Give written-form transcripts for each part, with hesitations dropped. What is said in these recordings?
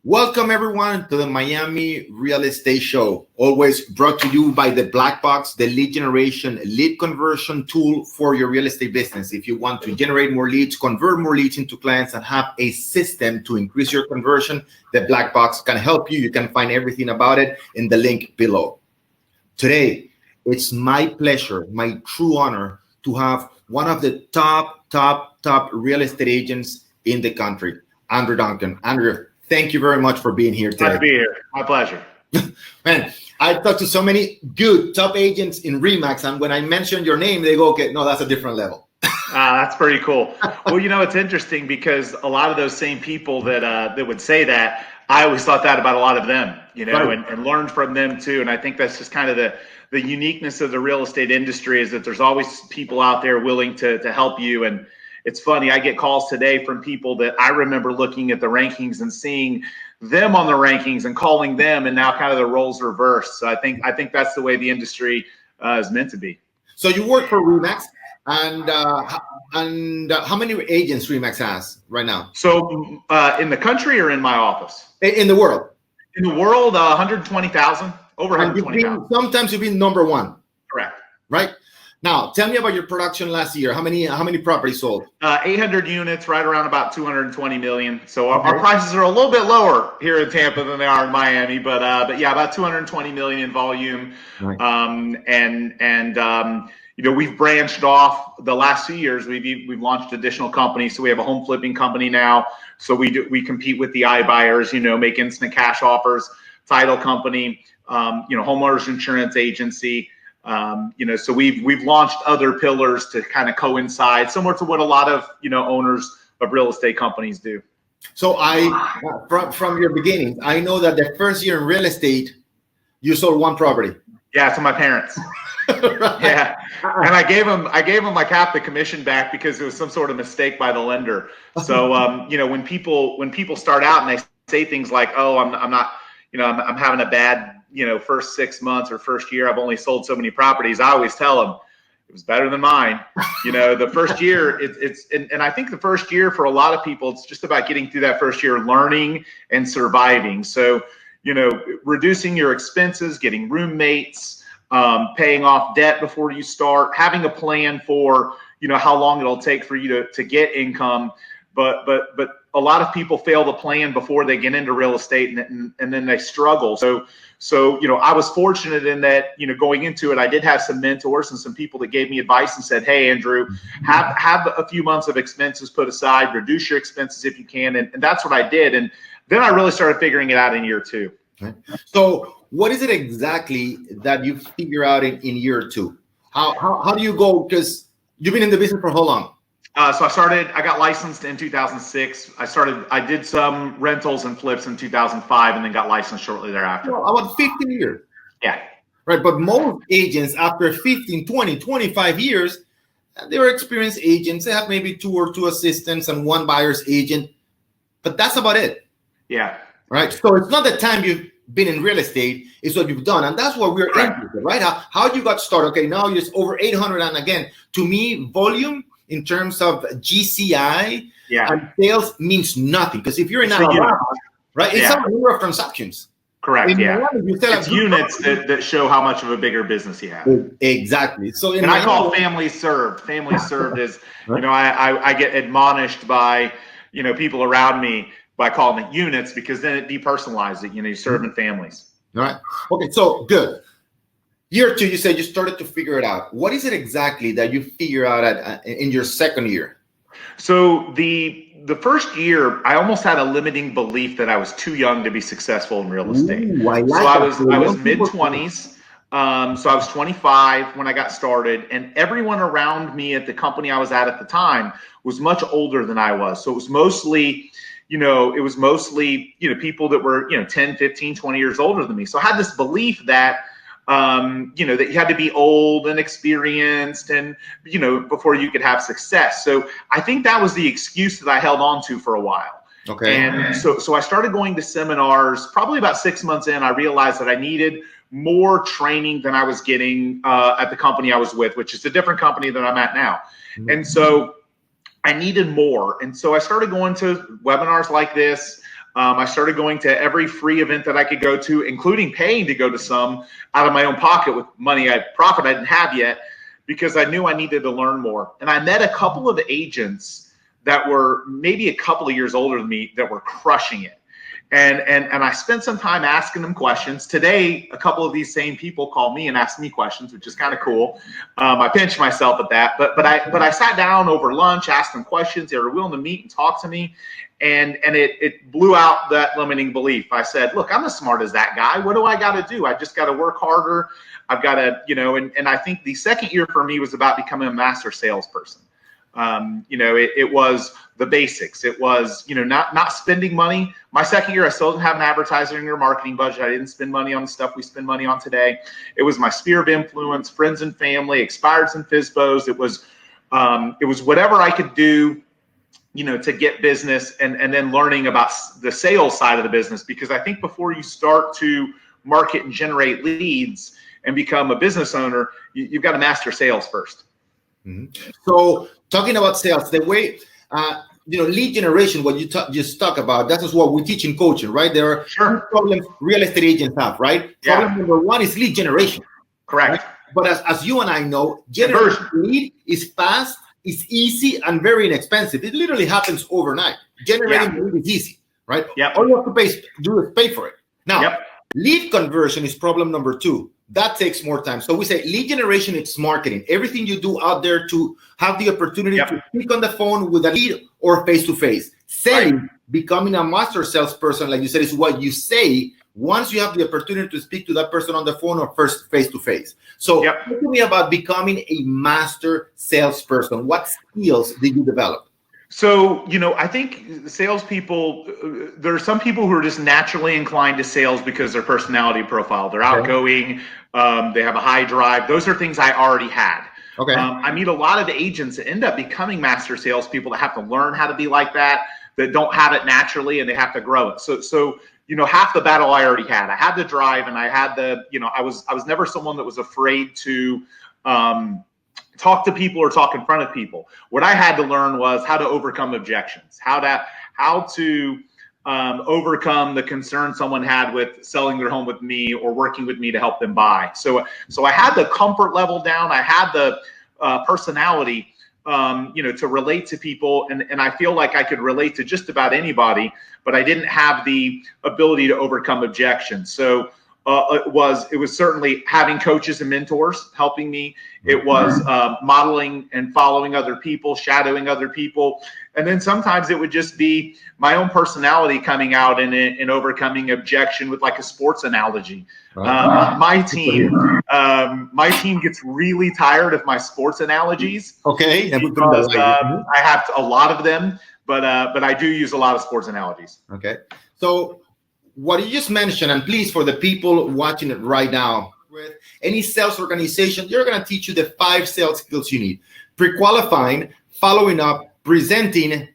Welcome everyone to the Miami Real Estate Show, always brought to you by the Black Box, the lead generation, lead conversion tool for your real estate business. If you want to generate more leads, convert more leads into clients, and have a system to increase your conversion, the Black Box can help you. You can find everything about it in the link below. Today, it's my pleasure, my true honor to have one of the top real estate agents in the country, Andrew Duncan. Andrew, thank you very much for being here today. Glad to be here. My pleasure. Man, I've talked to so many good top agents in RE/MAX, and when I mention your name, they go, okay, no, that's a different level. That's pretty cool. Well, you know, it's interesting because a lot of those same people that would say that, I always thought that about a lot of them, you know, Right. and learned from them too. And I think that's just kind of the uniqueness of the real estate industry is that there's always people out there willing to help you. And it's funny, I get calls today from people that I remember looking at the rankings and seeing them on the rankings and calling them, and now kind of the roles reversed. So I think that's the way the industry is meant to be. So you work for RE/MAX, and how many agents RE/MAX has right now? So in the country or in my office? In the world. In the world, 120,000, over 120,000. Sometimes you've been number one. Correct. Right? Now, tell me about your production last year. How many properties sold? 800 units, right around about 220 million. So our prices are a little bit lower here in Tampa than they are in Miami, but yeah, about 220 million in volume. Right. You know, we've branched off the last 2 years. We've launched additional companies. So we have a home flipping company now. So we compete with the iBuyers, you know, make instant cash offers, title company, you know, homeowners insurance agency. You know, so we've launched other pillars to kind of coincide, similar to what a lot of, you know, owners of real estate companies do. So from your beginnings, I know that the first year in real estate, you sold one property. Yeah, to my parents. Right. Yeah, and I gave them like half the commission back because it was some sort of mistake by the lender. So you know, when people start out and they say things like, "Oh, I'm not, you know, I'm having a bad, you know, first 6 months or first year, I've only sold so many properties," I always tell them it was better than mine. You know, the first year, and I think the first year for a lot of people, it's just about getting through that first year, learning and surviving. So, you know, reducing your expenses, getting roommates, paying off debt before you start, having a plan for, you know, how long it'll take for you to get income. But a lot of people fail to plan before they get into real estate, and then they struggle. So, you know, I was fortunate in that, you know, going into it, I did have some mentors and some people that gave me advice and said, "Hey, Andrew, have a few months of expenses put aside, reduce your expenses if you can." And that's what I did. And then I really started figuring it out in year two. Okay. So what is it exactly that you figure out in year two? How do you go? Because you've been in the business for how long? So I got licensed in 2006. I did some rentals and flips in 2005 and then got licensed shortly thereafter. Well, about 15 years. Yeah. Right. But most agents after 15, 20, 25 years, they're experienced agents. They have maybe two or two assistants and one buyer's agent, but that's about it. Yeah. Right. So it's not the time you've been in real estate, it's what you've done. And that's what we're interested, right? How you got started. Okay, now you're over 800. And again, to me, volume in terms of GCI and sales means nothing. Because if you're in Alabama, right, it's a number of transactions. Correct. It's units that show how much of a bigger business you have. Exactly. So I call family served. Family served is, you know, I get admonished by, you know, people around me by calling it units, because then it depersonalizes it. You know, you're serving families. All right. Okay. So good. Year two, you said you started to figure it out. What is it exactly that you figure out in your second year? So the first year, I almost had a limiting belief that I was too young to be successful in real estate. I was mid-20s. So I was 25 when I got started, and everyone around me at the company I was at the time was much older than I was. So it was mostly, you know, people that were, you know, 10, 15, 20 years older than me. So I had this belief that, you know, that you had to be old and experienced and, you know, before you could have success. So I think that was the excuse that I held on to for a while. Okay. And so I started going to seminars. Probably about 6 months in, I realized that I needed more training than I was getting at the company I was with, which is a different company than I'm at now. Mm-hmm. And so I needed more. And so I started going to webinars like this. I started going to every free event that I could go to, including paying to go to some out of my own pocket with profit I didn't have yet, because I knew I needed to learn more. And I met a couple of agents that were maybe a couple of years older than me that were crushing it. And I spent some time asking them questions. Today, a couple of these same people call me and ask me questions, which is kind of cool. I pinch myself at that, but I sat down over lunch, asked them questions. They were willing to meet and talk to me, and it blew out that limiting belief. I said, look, I'm as smart as that guy. What do I got to do? I just got to work harder. I've got to, and I think the second year for me was about becoming a master salesperson. It was the basics. It was, not spending money. My second year, I still didn't have an advertising or marketing budget. I didn't spend money on the stuff we spend money on today. It was my sphere of influence, friends and family, expireds and FSBOs. It was whatever I could do, to get business, and then learning about the sales side of the business, because I think before you start to market and generate leads and become a business owner, you've got to master sales first. Mm-hmm. So talking about sales, the way, lead generation, what you just talk about, that is what we teach in coaching, right? There are two problems real estate agents have, right? Yeah. Problem number one is lead generation. Correct. Right? But as you and I know, generating lead is fast, it's easy, and very inexpensive. It literally happens overnight. Generating lead is easy, right? Yep. All you have to do is pay for it. Now, lead conversion is problem number two. That takes more time. So we say lead generation, it's marketing. Everything you do out there to have the opportunity to speak on the phone with a lead or face-to-face. Selling, becoming a master salesperson, like you said, is what you say once you have the opportunity to speak to that person on the phone or first face-to-face. So talk to me about becoming a master salesperson. What skills did you develop? So, I think salespeople, there are some people who are just naturally inclined to sales because their personality profile, they're outgoing, they have a high drive. Those are things I already had. Okay. I meet a lot of agents that end up becoming master salespeople that have to learn how to be like that don't have it naturally, and they have to grow it. So half the battle I already had. I had the drive, and I had I was never someone that was afraid to talk to people or talk in front of people. What I had to learn was how to overcome objections, how to overcome the concern someone had with selling their home with me or working with me to help them buy. So I had the comfort level down. I had the personality, to relate to people. And I feel like I could relate to just about anybody, but I didn't have the ability to overcome objections. So it was certainly having coaches and mentors helping me. It was modeling and following other people, shadowing other people. And then sometimes it would just be my own personality coming out and overcoming objection with like a sports analogy. My team gets really tired of my sports analogies. Okay. Because I have a lot of them, but I do use a lot of sports analogies. Okay. So what you just mentioned, and please, for the people watching it right now, with any sales organization, they're going to teach you the 5 sales skills you need: pre-qualifying, following up, presenting,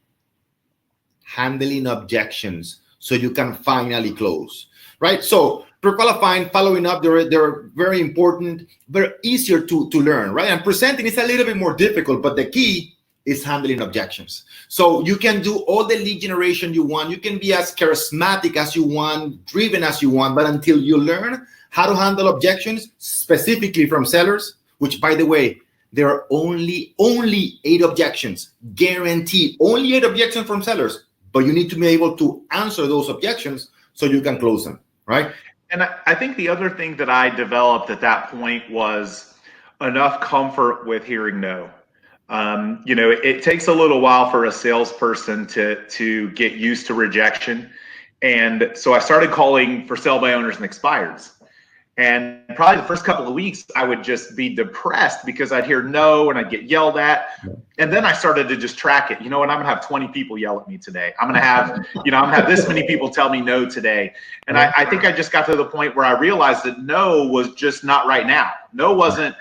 handling objections so you can finally close, right? So pre-qualifying, following up, they're very important, very easier to learn, right? And presenting is a little bit more difficult, but the key is handling objections. So you can do all the lead generation you want. You can be as charismatic as you want, driven as you want, but until you learn how to handle objections, specifically from sellers, which, by the way, there are only 8 objections, guaranteed, only 8 objections from sellers, but you need to be able to answer those objections so you can close them, right? And I think the other thing that I developed at that point was enough comfort with hearing no. It takes a little while for a salesperson to get used to rejection. And so I started calling for sale by owners and expireds. And probably the first couple of weeks, I would just be depressed because I'd hear no and I'd get yelled at. And then I started to just track it. You know what? I'm going to have 20 people yell at me today. I'm going to have this many people tell me no today. And I think I just got to the point where I realized that no was just not right now. No wasn't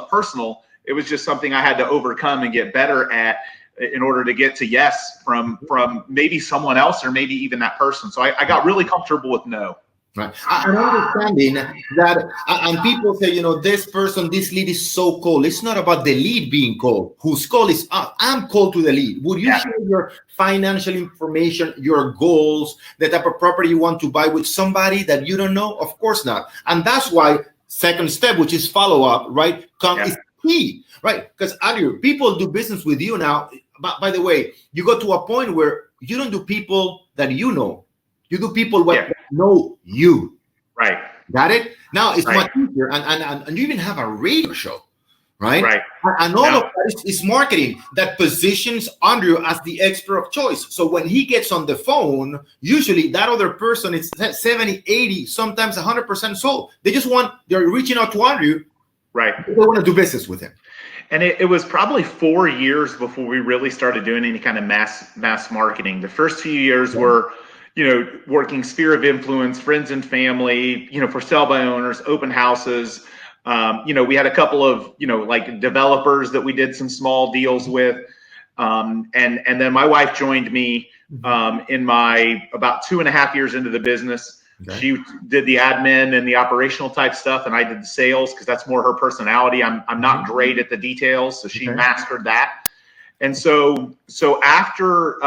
personal. It was just something I had to overcome and get better at in order to get to yes from maybe someone else or maybe even that person. So I got really comfortable with no. Right. And understanding that, and people say, this person, this lead is so cold. It's not about the lead being cold. Whose cold is up? I'm cold to the lead. Would you share your financial information, your goals, the type of property you want to buy with somebody that you don't know? Of course not. And that's why second step, which is follow up, right, is key, right? Because Andrew, people do business with you now. By the way, you go to a point where you don't do people that you know. You do people that know you. Right. Got it? Now it's much easier. And you even have a radio show, right? Right. And all of that is marketing that positions Andrew as the expert of choice. So when he gets on the phone, usually that other person is 70, 80, sometimes 100% sold. They're reaching out to Andrew. Right. They want to do business with him. And it was probably 4 years before we really started doing any kind of mass marketing. The first few years were, working sphere of influence, friends and family, for sale by owners, open houses. We had a couple of, like developers that we did some small deals with. And then my wife joined me in my about 2.5 years into the business. Okay. She did the admin and the operational type stuff, and I did the sales because that's more her personality. I'm not great at the details, so she mastered that. And so after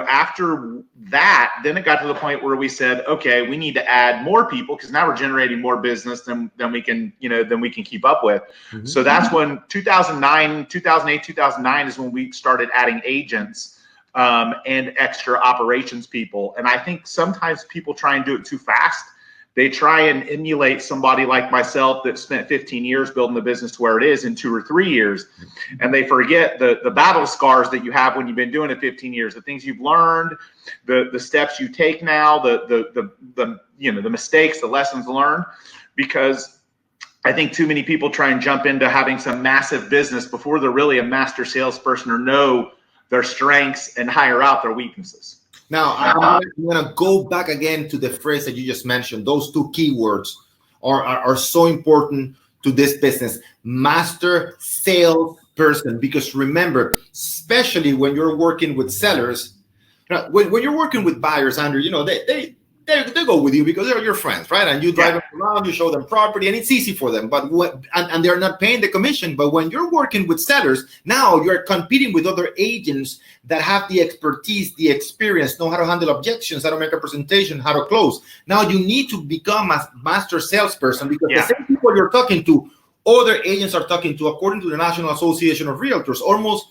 after that, then it got to the point where we said, okay, we need to add more people because now we're generating more business than we can keep up with. Mm-hmm. So that's when 2008, 2009 is when we started adding agents and extra operations people. And I think sometimes people try and do it too fast. They try and emulate somebody like myself that spent 15 years building the business to where it is in 2 or 3 years. And they forget the battle scars that you have when you've been doing it 15 years, the things you've learned, the steps you take now, the mistakes, the lessons learned, because I think too many people try and jump into having some massive business before they're really a master salesperson or know their strengths and hire out their weaknesses. Now, I'm going to go back again to the phrase that you just mentioned. Those two keywords are so important to this business. Master salesperson. Because remember, especially when you're working with sellers, when you're working with buyers, Andrew, they go with you because they're your friends, right? And you drive them around, you show them property, and it's easy for them. But and they're not paying the commission. But when you're working with sellers, now you're competing with other agents that have the expertise, the experience, know how to handle objections, how to make a presentation, how to close. Now you need to become a master salesperson because the same people you're talking to, other agents are talking to, according to the National Association of Realtors. Almost,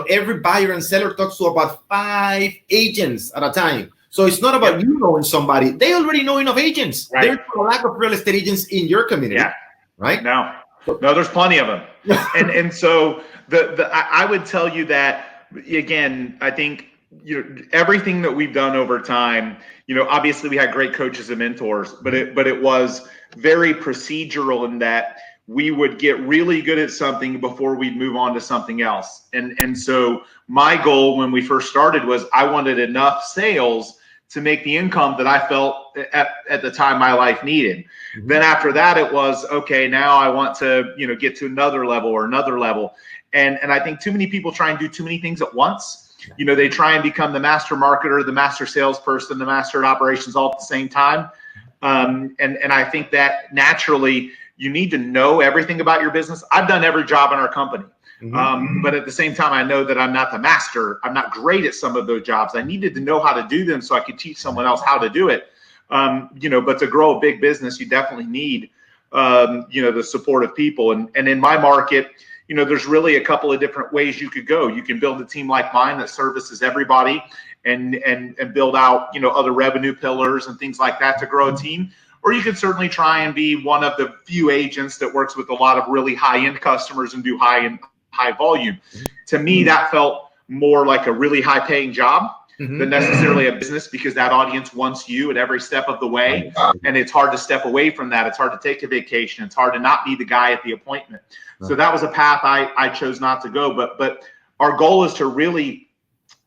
every buyer and seller talks to about 5 agents at a time. So it's not about you knowing somebody. They already know enough agents. Right. There's a lack of real estate agents in your community, right? No, there's plenty of them. and so I would tell you that, again, I think, everything that we've done over time, obviously we had great coaches and mentors, but it was very procedural in that we would get really good at something before we'd move on to something else. And so my goal when we first started was I wanted enough sales to make the income that I felt at the time my life needed. Mm-hmm. Then after that, it was, okay, now I want to, get to another level. And I think too many people try and do too many things at once. They try and become the master marketer, the master salesperson, the master at operations all at the same time. And I think that naturally you need to know everything about your business. I've done every job in our company. But at the same time, I know that I'm not the master. I'm not great at some of those jobs. I needed to know how to do them so I could teach someone else how to do it. But to grow a big business, you definitely need, the support of people. And in my market, there's really a couple of different ways you could go. You can build a team like mine that services everybody and build out, other revenue pillars and things like that to grow a team. Or you could certainly try and be one of the few agents that works with a lot of really high-end customers and do high volume. To me, that felt more like a really high-paying job than necessarily a business, because that audience wants you at every step of the way, and it's hard to step away from that. It's hard to take a vacation. It's hard to not be the guy at the appointment. So that was a path I chose not to go. But our goal is to really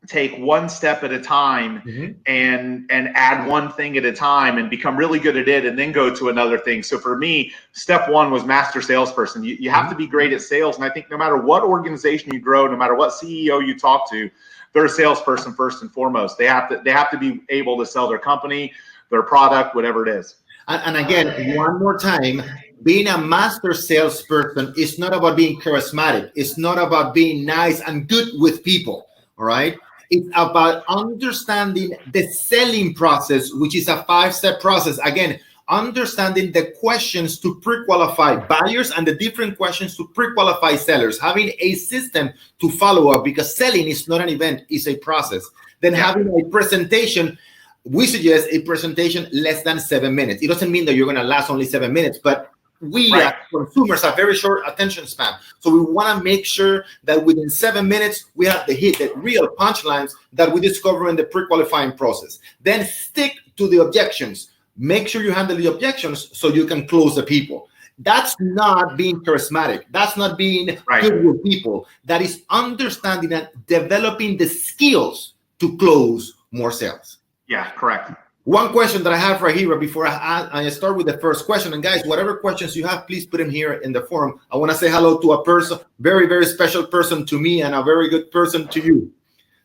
take one step at a time and add one thing at a time and become really good at it and then go to another thing. So for me, step one was master salesperson. You have to be great at sales. And I think no matter what organization you grow, no matter what CEO you talk to, they're a salesperson first and foremost. They have to be able to sell their company, their product, whatever it is. And again, one more time, being a master salesperson is not about being charismatic. It's not about being nice and good with people. All right. It's about understanding the selling process, which is a 5-step process. Again, understanding the questions to pre-qualify buyers and the different questions to pre-qualify sellers, having a system to follow up, because selling is not an event, it's a process. Then having a presentation, we suggest a presentation less than 7 minutes. It doesn't mean that you're going to last only 7 minutes, but we as consumers have very short attention span. So we want to make sure that within 7 minutes, we have the real punchlines that we discover in the pre-qualifying process. Then stick to the objections. Make sure you handle the objections so you can close the people. That's not being charismatic. That's not being good with people. That is understanding and developing the skills to close more sales. Yeah, correct. One question that I have right here before I start with the first question, and guys, whatever questions you have, please put them here in the forum. I want to say hello to a person, very, very special person to me and a very good person to you.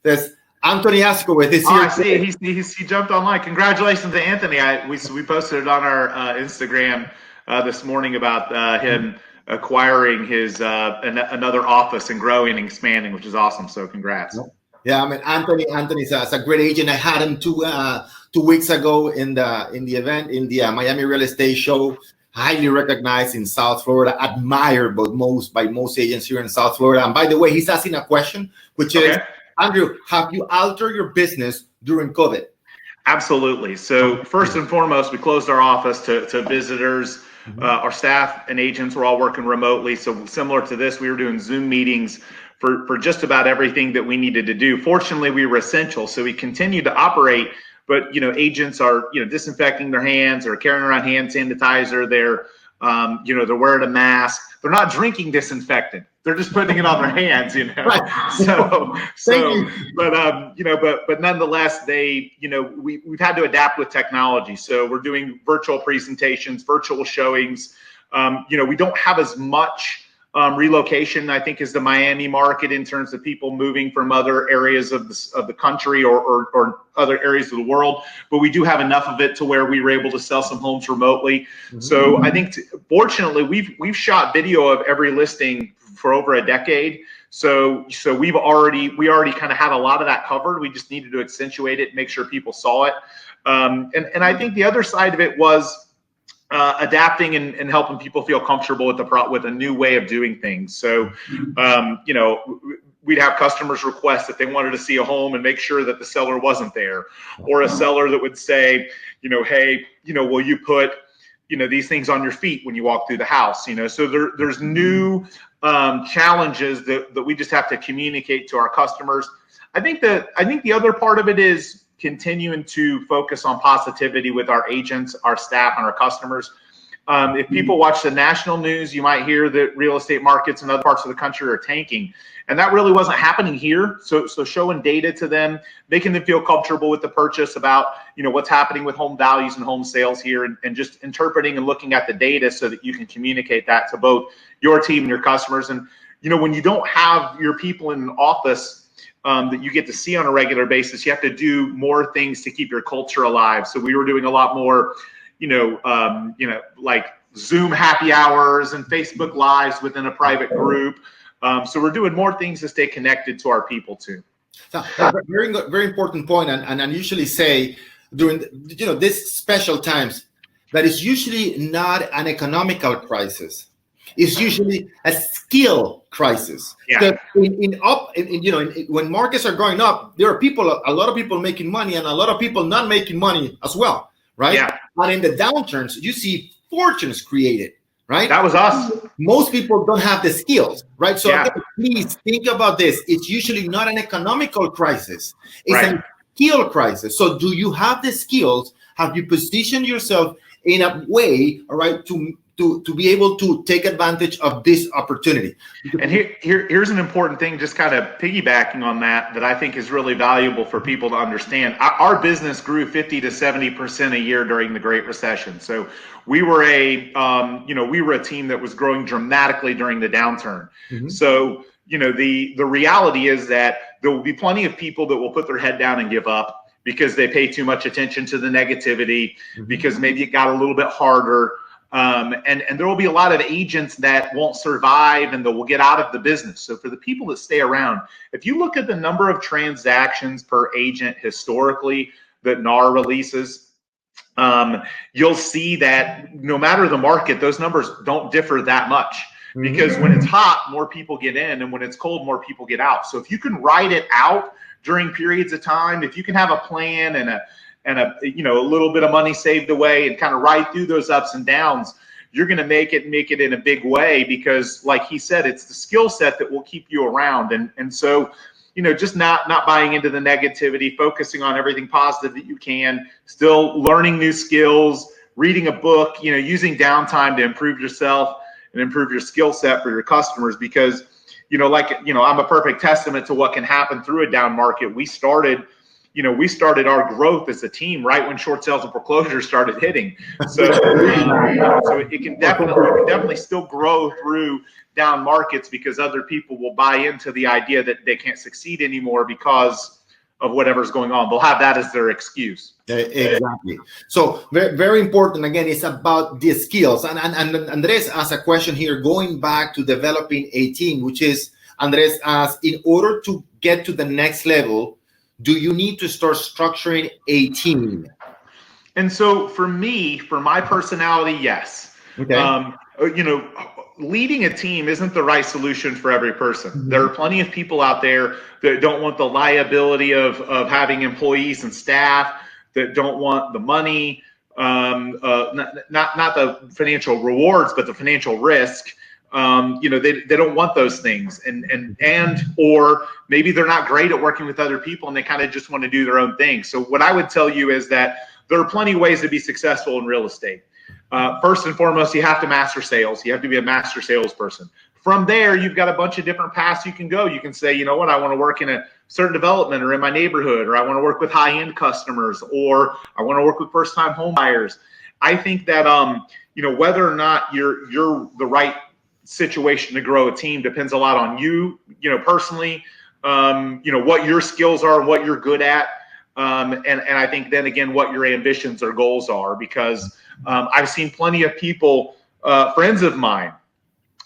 There's Anthony Askowitz is here. I see. He jumped online. Congratulations to Anthony. We posted it on our Instagram this morning about him acquiring his another office and growing and expanding, which is awesome. So congrats. Yeah, I mean Anthony's a great agent. I had him 2 weeks ago in the event in the Miami Real Estate Show. Highly recognized in South Florida, admired by most agents here in South Florida. And by the way, he's asking a question, which is, Andrew, have you altered your business during COVID? Absolutely. So first and foremost, we closed our office to visitors. Our staff and agents were all working remotely. So similar to this, we were doing Zoom meetings for just about everything that we needed to do. Fortunately, we were essential, so we continued to operate. But agents are disinfecting their hands, or carrying around hand sanitizer. They're they're wearing a mask. They're not drinking disinfectant. They're just putting it on their hands. But nonetheless, we've had to adapt with technology. So we're doing virtual presentations, virtual showings. We don't have as much relocation, I think, is the Miami market in terms of people moving from other areas of the country or other areas of the world. But we do have enough of it to where we were able to sell some homes remotely. So I think, fortunately, we've shot video of every listing for over a decade. So we already kind of had a lot of that covered. We just needed to accentuate it, make sure people saw it. And I think the other side of it was adapting and helping people feel comfortable with a new way of doing things. So, we'd have customers request that they wanted to see a home and make sure that the seller wasn't there, or a seller that would say, hey, will you put, these things on your feet when you walk through the house? So there's new challenges that we just have to communicate to our customers. I think the other part of it is continuing to focus on positivity with our agents, our staff, and our customers. If people watch the national news, you might hear that real estate markets in other parts of the country are tanking. And that really wasn't happening here. So showing data to them, making them feel comfortable with the purchase, about what's happening with home values and home sales here, and just interpreting and looking at the data so that you can communicate that to both your team and your customers. And when you don't have your people in an office that you get to see on a regular basis, you have to do more things to keep your culture alive. So we were doing a lot more, like Zoom happy hours and Facebook Lives within a private group. So we're doing more things to stay connected to our people too. So, very, very important point. And I usually say during this special times that it's usually not an economical crisis. It's usually a skill crisis. Yeah. When markets are going up, there are a lot of people making money and a lot of people not making money as well, right? Yeah. And in the downturns, you see fortunes created, right? That was us. Most people don't have the skills, right? So again, please think about this. It's usually not an economical crisis. It's a skill crisis. So do you have the skills? Have you positioned yourself in a way, all right, to be able to take advantage of this opportunity? And here's an important thing, just kind of piggybacking on that I think is really valuable for people to understand. Our business grew 50 to 70% a year during the Great Recession. So we were a team that was growing dramatically during the downturn. So, the reality is that there will be plenty of people that will put their head down and give up. because they pay too much attention to the negativity, because maybe it got a little bit harder. And there will be a lot of agents that won't survive and that will get out of the business. So for the people that stay around, if you look at the number of transactions per agent historically that NAR releases, you'll see that no matter the market, those numbers don't differ that much, because when it's hot, more people get in, and when it's cold, more people get out. So if you can ride it out during periods of time, if you can have a plan and a little bit of money saved away and kind of ride through those ups and downs, you're going to make it in a big way, because like he said, it's the skill set that will keep you around. And so, just not buying into the negativity, focusing on everything positive that you can, still learning new skills, reading a book, using downtime to improve yourself and improve your skill set for your customers, because, I'm a perfect testament to what can happen through a down market. We started our growth as a team right when short sales and foreclosures started hitting. So, so it can definitely still grow through down markets, because other people will buy into the idea that they can't succeed anymore because of whatever's going on. They'll have that as their excuse. Exactly. So very, very important. Again, it's about the skills. And Andres asked a question here, going back to developing a team, which is, Andres asked, in order to get to the next level, do you need to start structuring a team? And so for me, for my personality, yes. Okay. Leading a team isn't the right solution for every person. There are plenty of people out there that don't want the liability of having employees and staff, that don't want the money, not the financial rewards, but the financial risk. They don't want those things, or maybe they're not great at working with other people and they kind of just want to do their own thing. So what I would tell you is that there are plenty of ways to be successful in real estate. First and foremost, you have to master sales. You have to be a master salesperson. From there, you've got a bunch of different paths you can go. You can say, I want to work in a certain development or in my neighborhood, or I want to work with high-end customers, or I want to work with first-time home buyers. I think that, whether or not you're the right situation to grow a team depends a lot on you, personally, what your skills are and what you're good at. And I think then again, what your ambitions or goals are, because I've seen plenty of people, friends of mine,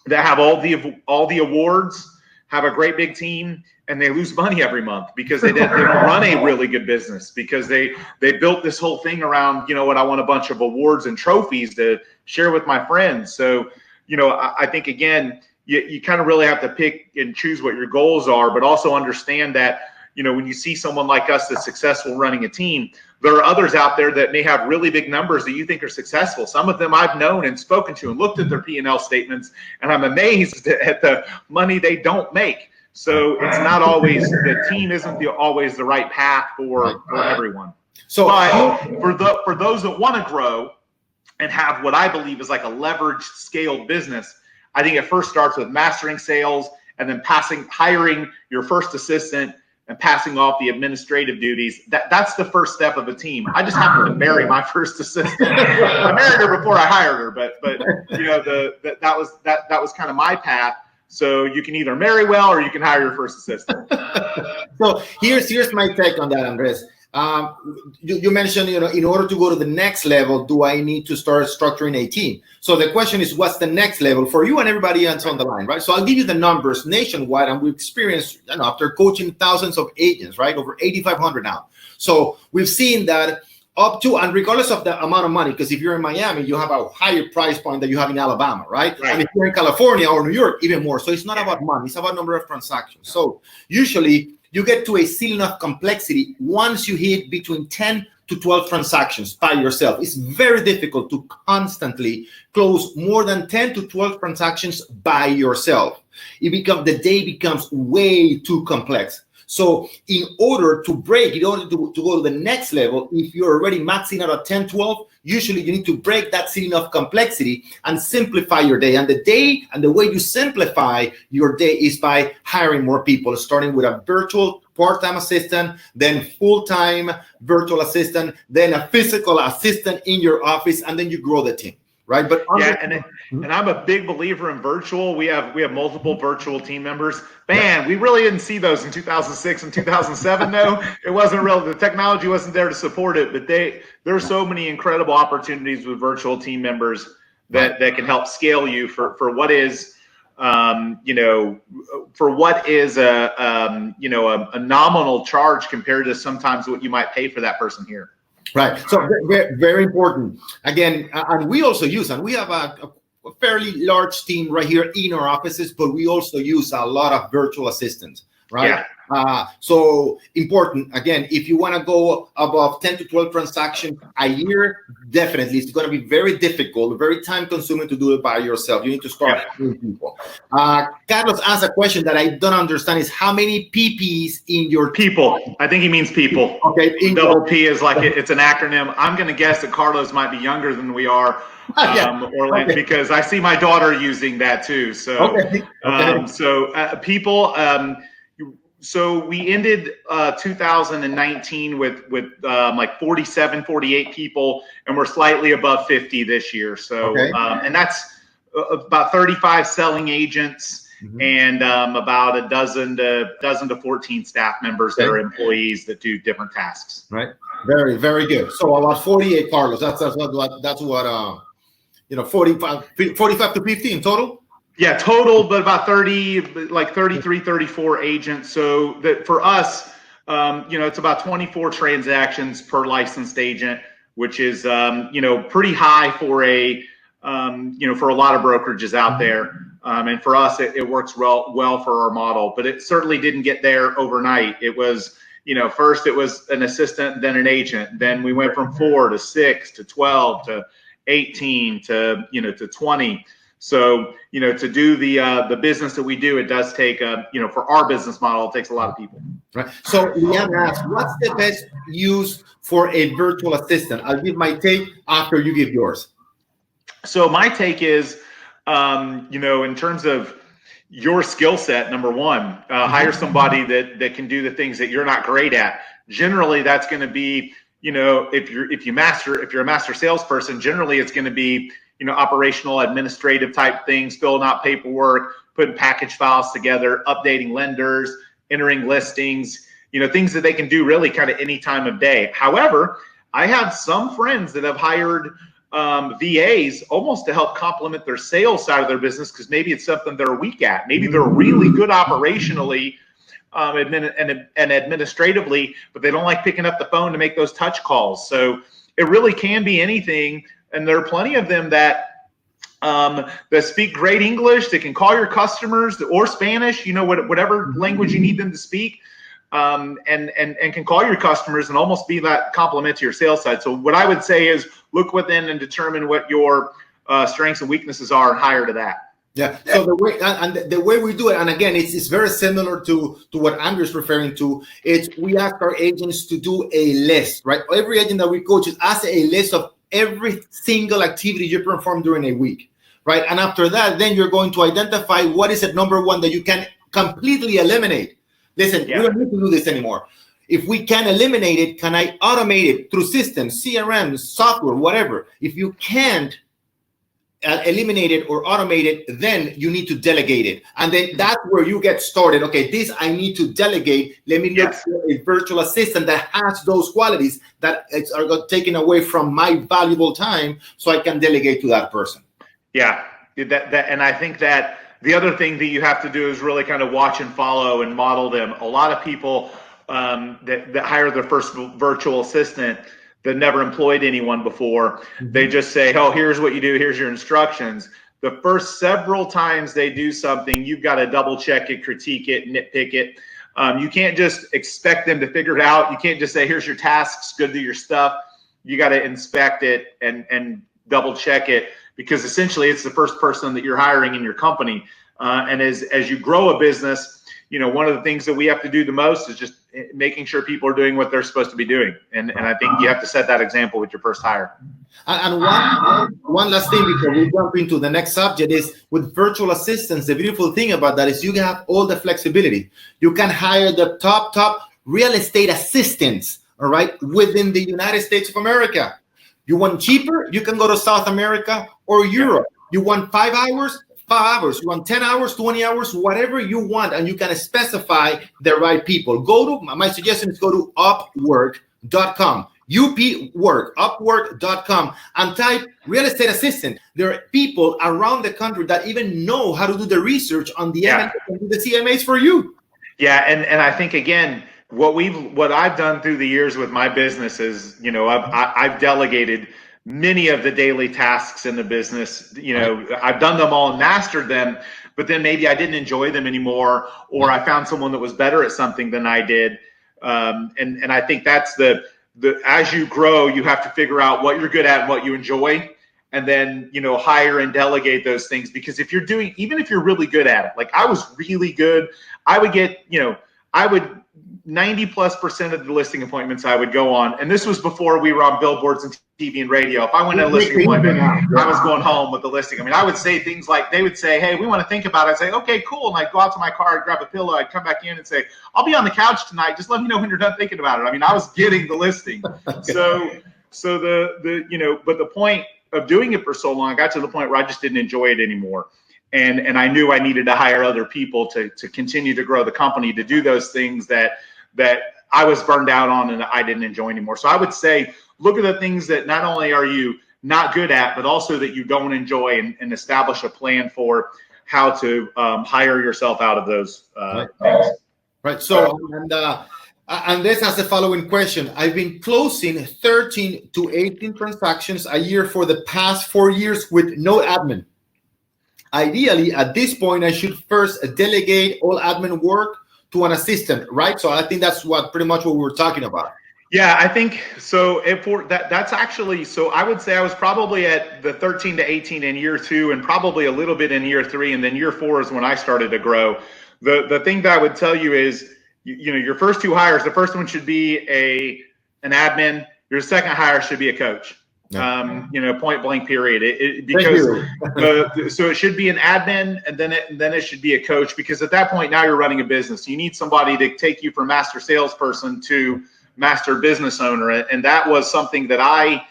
that have all the awards, have a great big team, and they lose money every month because they don't run a really good business, because they built this whole thing around, I want a bunch of awards and trophies to share with my friends. So, I think, again, you kind of really have to pick and choose what your goals are, but also understand that, when you see someone like us that's successful running a team, there are others out there that may have really big numbers that you think are successful. Some of them I've known and spoken to and looked at their P&L statements, and I'm amazed at the money they don't make. So it's not always, the team isn't always the right path for everyone. So, but for those that want to grow and have what I believe is like a leveraged, scaled business, I think it first starts with mastering sales, and then hiring your first assistant and passing off the administrative duties. That's the first step of a team. I just happened to marry my first assistant. I married her before I hired her, but that was kind of my path. So you can either marry well or you can hire your first assistant. So here's my take on that, Andres. You mentioned, in order to go to the next level, do I need to start structuring a team? So the question is, what's the next level for you and everybody else on the line, right? So I'll give you the numbers nationwide, and we've experienced, after coaching thousands of agents, right, over 8,500 now. So we've seen that up to, and regardless of the amount of money, because if you're in Miami, you have a higher price point than you have in Alabama, right? And if you're in California or New York, even more. So it's not about money, it's about number of transactions. So usually you get to a ceiling of complexity once you hit between 10 to 12 transactions by yourself. It's very difficult to constantly close more than 10 to 12 transactions by yourself. The day becomes way too complex. So in order to go to the next level, if you're already maxing out at 10, 12, usually you need to break that ceiling of complexity and simplify your day. And the way you simplify your day is by hiring more people, starting with a virtual part-time assistant, then full-time virtual assistant, then a physical assistant in your office, and then you grow the team. right? But yeah, and I'm a big believer in virtual. We have multiple virtual team members. Man, we really didn't see those in 2006 and 2007. No, it wasn't real. The technology wasn't there to support it. But there's so many incredible opportunities with virtual team members that can help scale you for what is, for what is a nominal charge compared to sometimes what you might pay for that person here. Right. So very, very important. Again, and we also use, and we have a fairly large team right here in our offices, but we also use a lot of virtual assistants, right? Yeah. So important. Again, if you want to go above 10 to 12 transactions a year, definitely it's going to be very difficult, very time consuming to do it by yourself. You need to start with people. Carlos asked a question that I don't understand is how many PPs in your people? I think he means people. Okay. Double P is like it's an acronym. I'm going to guess that Carlos might be younger than we are. Orlando, because I see my daughter using that too. So, people. So we ended 2019 with like 47, 48 people, and we're slightly above 50 this year. So, and that's about 35 selling agents and about a dozen to 14 staff members that are employees that do different tasks. Right. Very, very good. So about 48, Carlos. That's what 45 to 50 in total. Yeah, total, but about 30, like 33, 34 agents. So that for us, it's about 24 transactions per licensed agent, which is, pretty high for for a lot of brokerages out there. And for us, it works well for our model, but it certainly didn't get there overnight. It was, first it was an assistant, then an agent. Then we went from 4 to 6 to 12 to 18 to 20. So, to do the business that we do, it does take, for our business model, it takes a lot of people. Right. So Leanne asked, what's the best use for a virtual assistant? I'll give my take after you give yours. So my take is, in terms of your skill set, number one, hire somebody that can do the things that you're not great at. Generally, that's going to be, if you're a master salesperson, generally it's going to be, operational, administrative type things, filling out paperwork, putting package files together, updating lenders, entering listings, things that they can do really kind of any time of day. However, I have some friends that have hired VAs almost to help complement their sales side of their business because maybe it's something they're weak at. Maybe they're really good operationally and administratively, but they don't like picking up the phone to make those touch calls. So it really can be anything. And there are plenty of them that speak great English, that can call your customers or Spanish, whatever language you need them to speak, and can call your customers and almost be that complement to your sales side. So what I would say is look within and determine what your strengths and weaknesses are and hire to that. Yeah. So the way we do it, and again, it's very similar to what Andrew's referring to. It's we ask our agents to do a list, right? Every agent that we coach is ask a list of every single activity you perform during a week, right? And after that, then you're going to identify what is it, number one, that you can completely eliminate. Listen, we don't need to do this anymore. If we can eliminate it, can I automate it through systems, CRM, software, whatever? If you can't eliminate it or automate it, then you need to delegate it. And then that's where you get started. Okay, this I need to delegate. Let me look for a virtual assistant that has those qualities that are taken away from my valuable time so I can delegate to that person. Yeah, and I think that the other thing that you have to do is really kind of watch and follow and model them. A lot of people that hire their first virtual assistant that never employed anyone before, they just say, oh, here's what you do, here's your instructions. The first several times they do something, you've got to double check it, critique it, nitpick it. You can't just expect them to figure it out. You can't just say, here's your tasks, go do your stuff. You got to inspect it and double check it, because essentially it's the first person that you're hiring in your company. And as you grow a business, one of the things that we have to do the most is just making sure people are doing what they're supposed to be doing. And I think you have to set that example with your first hire. And one last thing before we jump into the next subject is with virtual assistants, the beautiful thing about that is you have all the flexibility. You can hire the top real estate assistants, all right, within the United States of America. You want cheaper? You can go to South America or Europe. You want 5 hours? 5 hours. You want 10 hours, 20 hours, whatever you want, and you can specify the right people. My suggestion is go to upwork.com. Upwork.com, and type real estate assistant. There are people around the country that even know how to do the research on the M&A and do the CMAs for you. Yeah, and I think again, what I've done through the years with my business is, I've delegated many of the daily tasks in the business. I've done them all and mastered them, but then maybe I didn't enjoy them anymore, or I found someone that was better at something than I did. And I think that's the as you grow, you have to figure out what you're good at and what you enjoy, and then, hire and delegate those things. Because even if you're really good at it, like I was really good, I would get, 90+% of the listing appointments I would go on. And this was before we were on billboards and TV and radio. If I went to a listing appointment, I was going home with the listing. I mean, I would say things like, they would say, hey, we want to think about it. I'd say, okay, cool. And I'd go out to my car, I'd grab a pillow, I'd come back in and say, I'll be on the couch tonight. Just let me know when you're done thinking about it. I mean, I was getting the listing. So but the point of doing it for so long, I got to the point where I just didn't enjoy it anymore. And I knew I needed to hire other people to continue to grow the company, to do those things that I was burned out on and I didn't enjoy anymore. So I would say, look at the things that not only are you not good at, but also that you don't enjoy, and establish a plan for how to hire yourself out of those things. Right. So, and this has the following question. I've been closing 13 to 18 transactions a year for the past 4 years with no admin. Ideally, at this point, I should first delegate all admin work to an assistant, right? So I think that's pretty much what we were talking about. Yeah, I think so. That's actually, so I would say I was probably at the 13 to 18 in year 2, and probably a little bit in year 3, and then year 4 is when I started to grow. The thing that I would tell you is, your first 2 hires, the first one should be an admin. Your second hire should be a coach. Point blank period. So it should be an admin, and then it should be a coach, because at that point now you're running a business. You need somebody to take you from master salesperson to master business owner, and that was something that I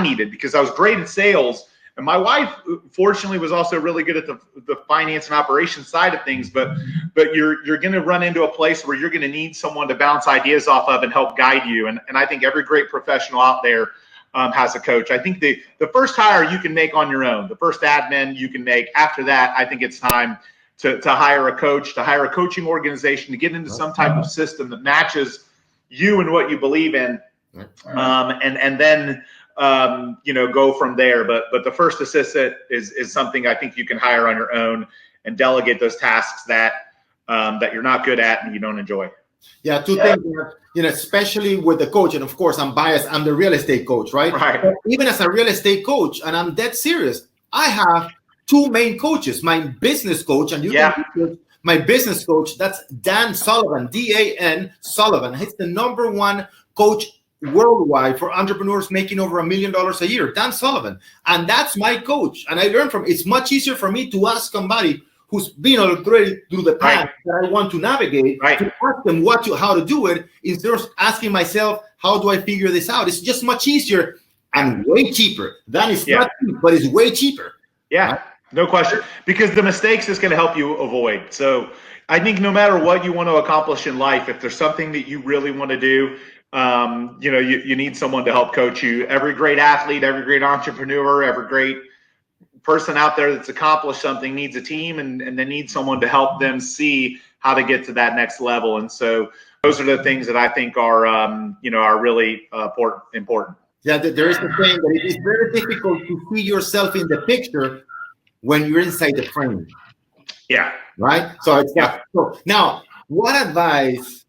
needed, because I was great at sales. And my wife, fortunately, was also really good at the finance and operations side of things. But you're going to run into a place where you're going to need someone to bounce ideas off of and help guide you. And I think every great professional out there has a coach. I think the first hire you can make on your own. The first admin you can make. After that, I think it's time to hire a coach, to hire a coaching organization, to get into some type of system that matches you and what you believe in, and then go from there. But the first assistant is something I think you can hire on your own and delegate those tasks that you're not good at and you don't enjoy. Yeah, two things, especially with the coach, and of course I'm biased, I'm the real estate coach, right? But even as a real estate coach, and I'm dead serious, I have 2 main coaches, my business coach, and my business coach, that's Dan Sullivan, Dan Sullivan. He's the #1 coach worldwide for entrepreneurs making over $1 million a year, Dan Sullivan. And that's my coach. And I learned from, it's much easier for me to ask somebody who's been already through the path that I want to navigate, to ask them how to do it, instead of asking myself, how do I figure this out? It's just much easier and way cheaper. That is not cheap, but it's way cheaper. Yeah, right? No question. Because the mistakes is going to help you avoid. So I think no matter what you want to accomplish in life, if there's something that you really want to do, you need someone to help coach you. Every great athlete, every great entrepreneur, every great person out there that's accomplished something needs a team, and they need someone to help them see how to get to that next level. And so those are the things that I think are really important. Yeah, there is the thing that it is very difficult to see yourself in the picture when you're inside the frame. Yeah. Right? So it's so now, what advice,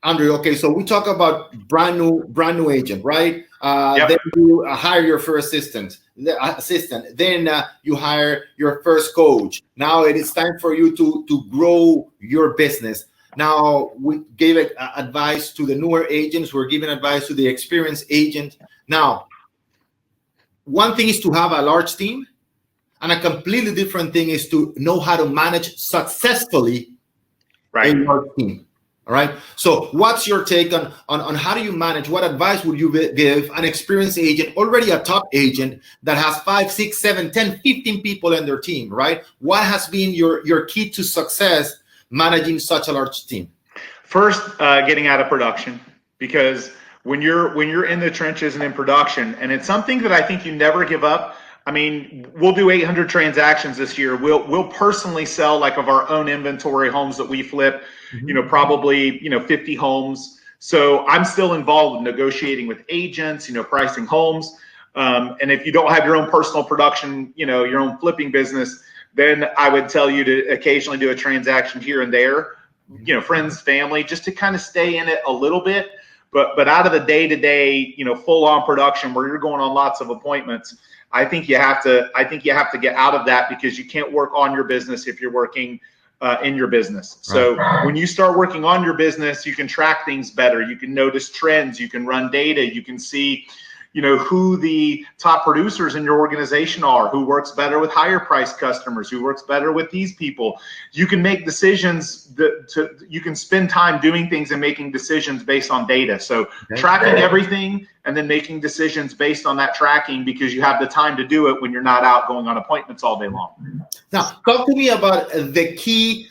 Andrew? Okay, so we talk about brand new agent, right? Then you hire your first assistant. Then you hire your first coach. Now it is time for you to grow your business. Now we gave advice to the newer agents. We're giving advice to the experienced agent. Now, one thing is to have a large team, and a completely different thing is to know how to manage successfully a large team. All right. So what's your take on how do you manage? What advice would you give an experienced agent, already a top agent that has 5, 6, 7, 10, 15 people in their team, right? What has been your key to success managing such a large team? First, getting out of production, because when you're in the trenches and in production, and it's something that I think you never give up. I mean, we'll do 800 transactions this year. We'll personally sell, like, of our own inventory, homes that we flip, probably 50 homes. So I'm still involved in negotiating with agents, pricing homes. And if you don't have your own personal production, your own flipping business, then I would tell you to occasionally do a transaction here and there, friends, family, just to kind of stay in it a little bit. But out of the day-to-day, full on production where you're going on lots of appointments, I think you have to get out of that, because you can't work on your business if you're working in your business. So when you start working on your business, you can track things better. You can notice trends. You can run data. You can see, who the top producers in your organization are, who works better with higher price customers, who works better with these people. You can make decisions you can spend time doing things and making decisions based on data. So tracking everything and then making decisions based on that tracking, because you have the time to do it when you're not out going on appointments all day long. Now, talk to me about the key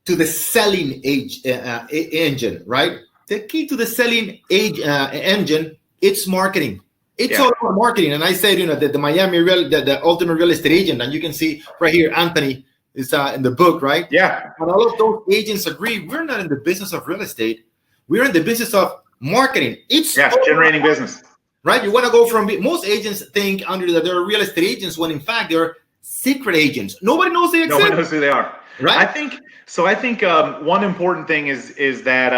to the selling engine, right? The key to the selling engine, it's marketing. It's all about marketing. And I said, the Miami the ultimate real estate agent, and you can see right here, Anthony is in the book, right? Yeah. And all of those agents agree, we're not in the business of real estate. We're in the business of marketing. It's generating business. Right? You want to go from, most agents think, Andrew, that they're real estate agents, when in fact they're secret agents. Nobody knows they exist. Nobody knows who they are. Right. I think one important thing is that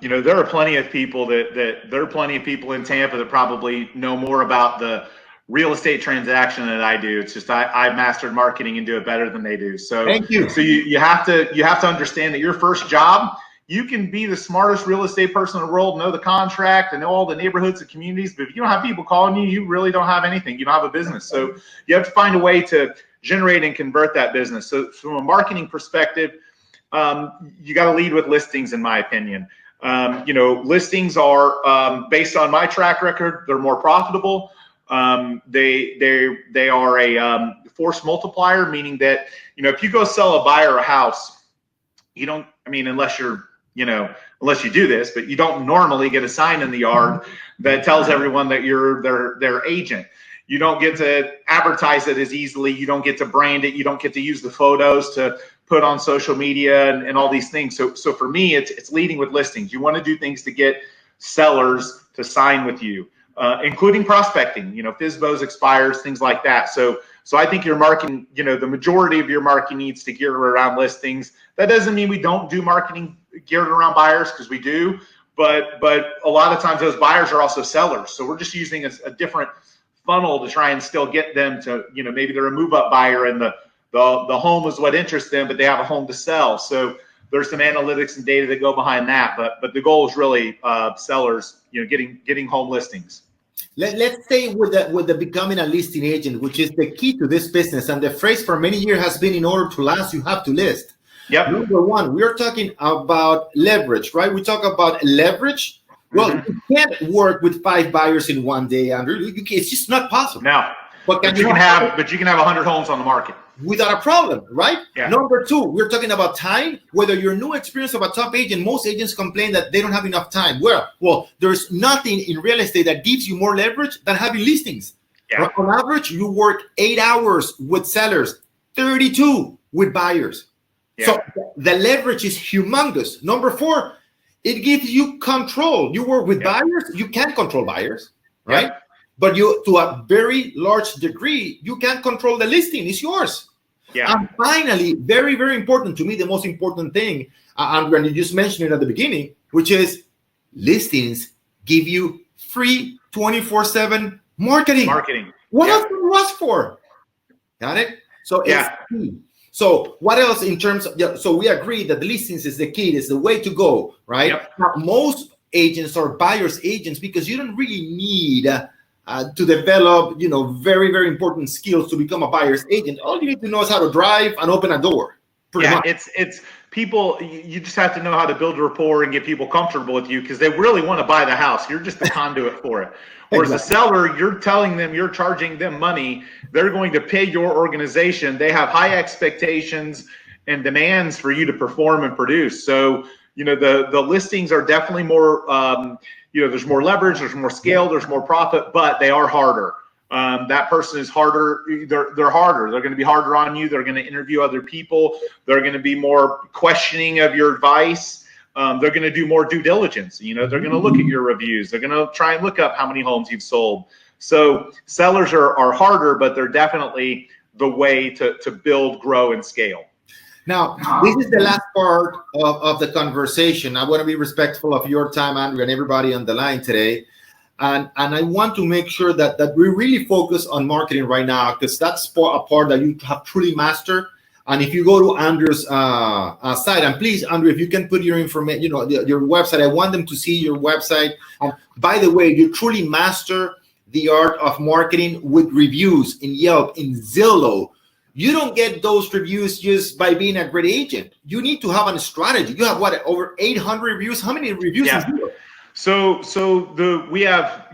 there are plenty of people in Tampa that probably know more about the real estate transaction than I do. It's just I mastered marketing and do it better than they do. So thank you. So you have to understand that your first job, you can be the smartest real estate person in the world, know the contract and know all the neighborhoods and communities, but if you don't have people calling you, you really don't have anything. You don't have a business. So you have to find a way to generate and convert that business. So from a marketing perspective, you got to lead with listings, in my opinion. Listings are based on my track record. They're more profitable. They are a force multiplier, meaning that if you go sell a buyer a house, you don't. I mean, unless you do this, but you don't normally get a sign in the yard that tells everyone that you're their agent. You don't get to advertise it as easily. You don't get to brand it. You don't get to use the photos to put on social media and all these things. So for me, it's leading with listings. You want to do things to get sellers to sign with you, including prospecting, FSBOs expires, things like that. So I think your marketing, the majority of your marketing needs to gear around listings. That doesn't mean we don't do marketing geared around buyers, because we do, but a lot of times those buyers are also sellers. So we're just using a different funnel to try and still get them to, maybe they're a move-up buyer and the home is what interests them, but they have a home to sell. So there's some analytics and data that go behind that, but the goal is really sellers, getting home listings. Let's stay with the becoming a listing agent, which is the key to this business. And the phrase for many years has been, in order to last, you have to list. Yep. Number one, we're talking about leverage, right? We talk about leverage. Well, you can't work with 5 buyers in one day, Andrew. It's just not possible. No, but you can have 100 homes on the market without a problem, right? Yeah. Number two, we're talking about time. Whether you're new experience of a top agent, most agents complain that they don't have enough time. Well, there's nothing in real estate that gives you more leverage than having listings. Yeah. On average, you work 8 hours with sellers, 32 with buyers. Yeah. So the leverage is humongous. Number four, it gives you control. You work with buyers, you can't control buyers, right? Yeah. But you, to a very large degree, you can't control the listing. It's yours. Yeah. And finally, very, very important to me, the most important thing, and you just mentioned it at the beginning, which is listings give you free 24/7 marketing. What else do you ask for? Got it? So it's key. So what else in terms of, so we agree that the listings is the key, is the way to go, right? Yep. Now, most agents are buyer's agents because you don't really need to develop, very, very important skills to become a buyer's agent. All you need to know is how to drive and open a door. Pretty much. It's people. You just have to know how to build a rapport and get people comfortable with you because they really want to buy the house. You're just the conduit for it. Whereas a seller, you're telling them, you're charging them money. They're going to pay your organization. They have high expectations and demands for you to perform and produce. So, the listings are definitely more, there's more leverage, there's more scale, there's more profit, but they are harder. That person is harder. They're harder. They're going to be harder on you. They're going to interview other people. They're going to be more questioning of your advice. They're going to do more due diligence. They're going to look at your reviews. They're going to try and look up how many homes you've sold. So sellers are harder, but they're definitely the way to build, grow, and scale. Now, this is the last part of the conversation. I want to be respectful of your time, Andrew, and everybody on the line today. And I want to make sure that we really focus on marketing right now, because that's a part that you have truly mastered. And if you go to Andrew's site, and please, Andrew, if you can put your information, your website, I want them to see your website. And by the way, you truly master the art of marketing with reviews in Yelp, in Zillow. You don't get those reviews just by being a great agent. You need to have a strategy. You have over 800 reviews. How many reviews in Zillow? So we have,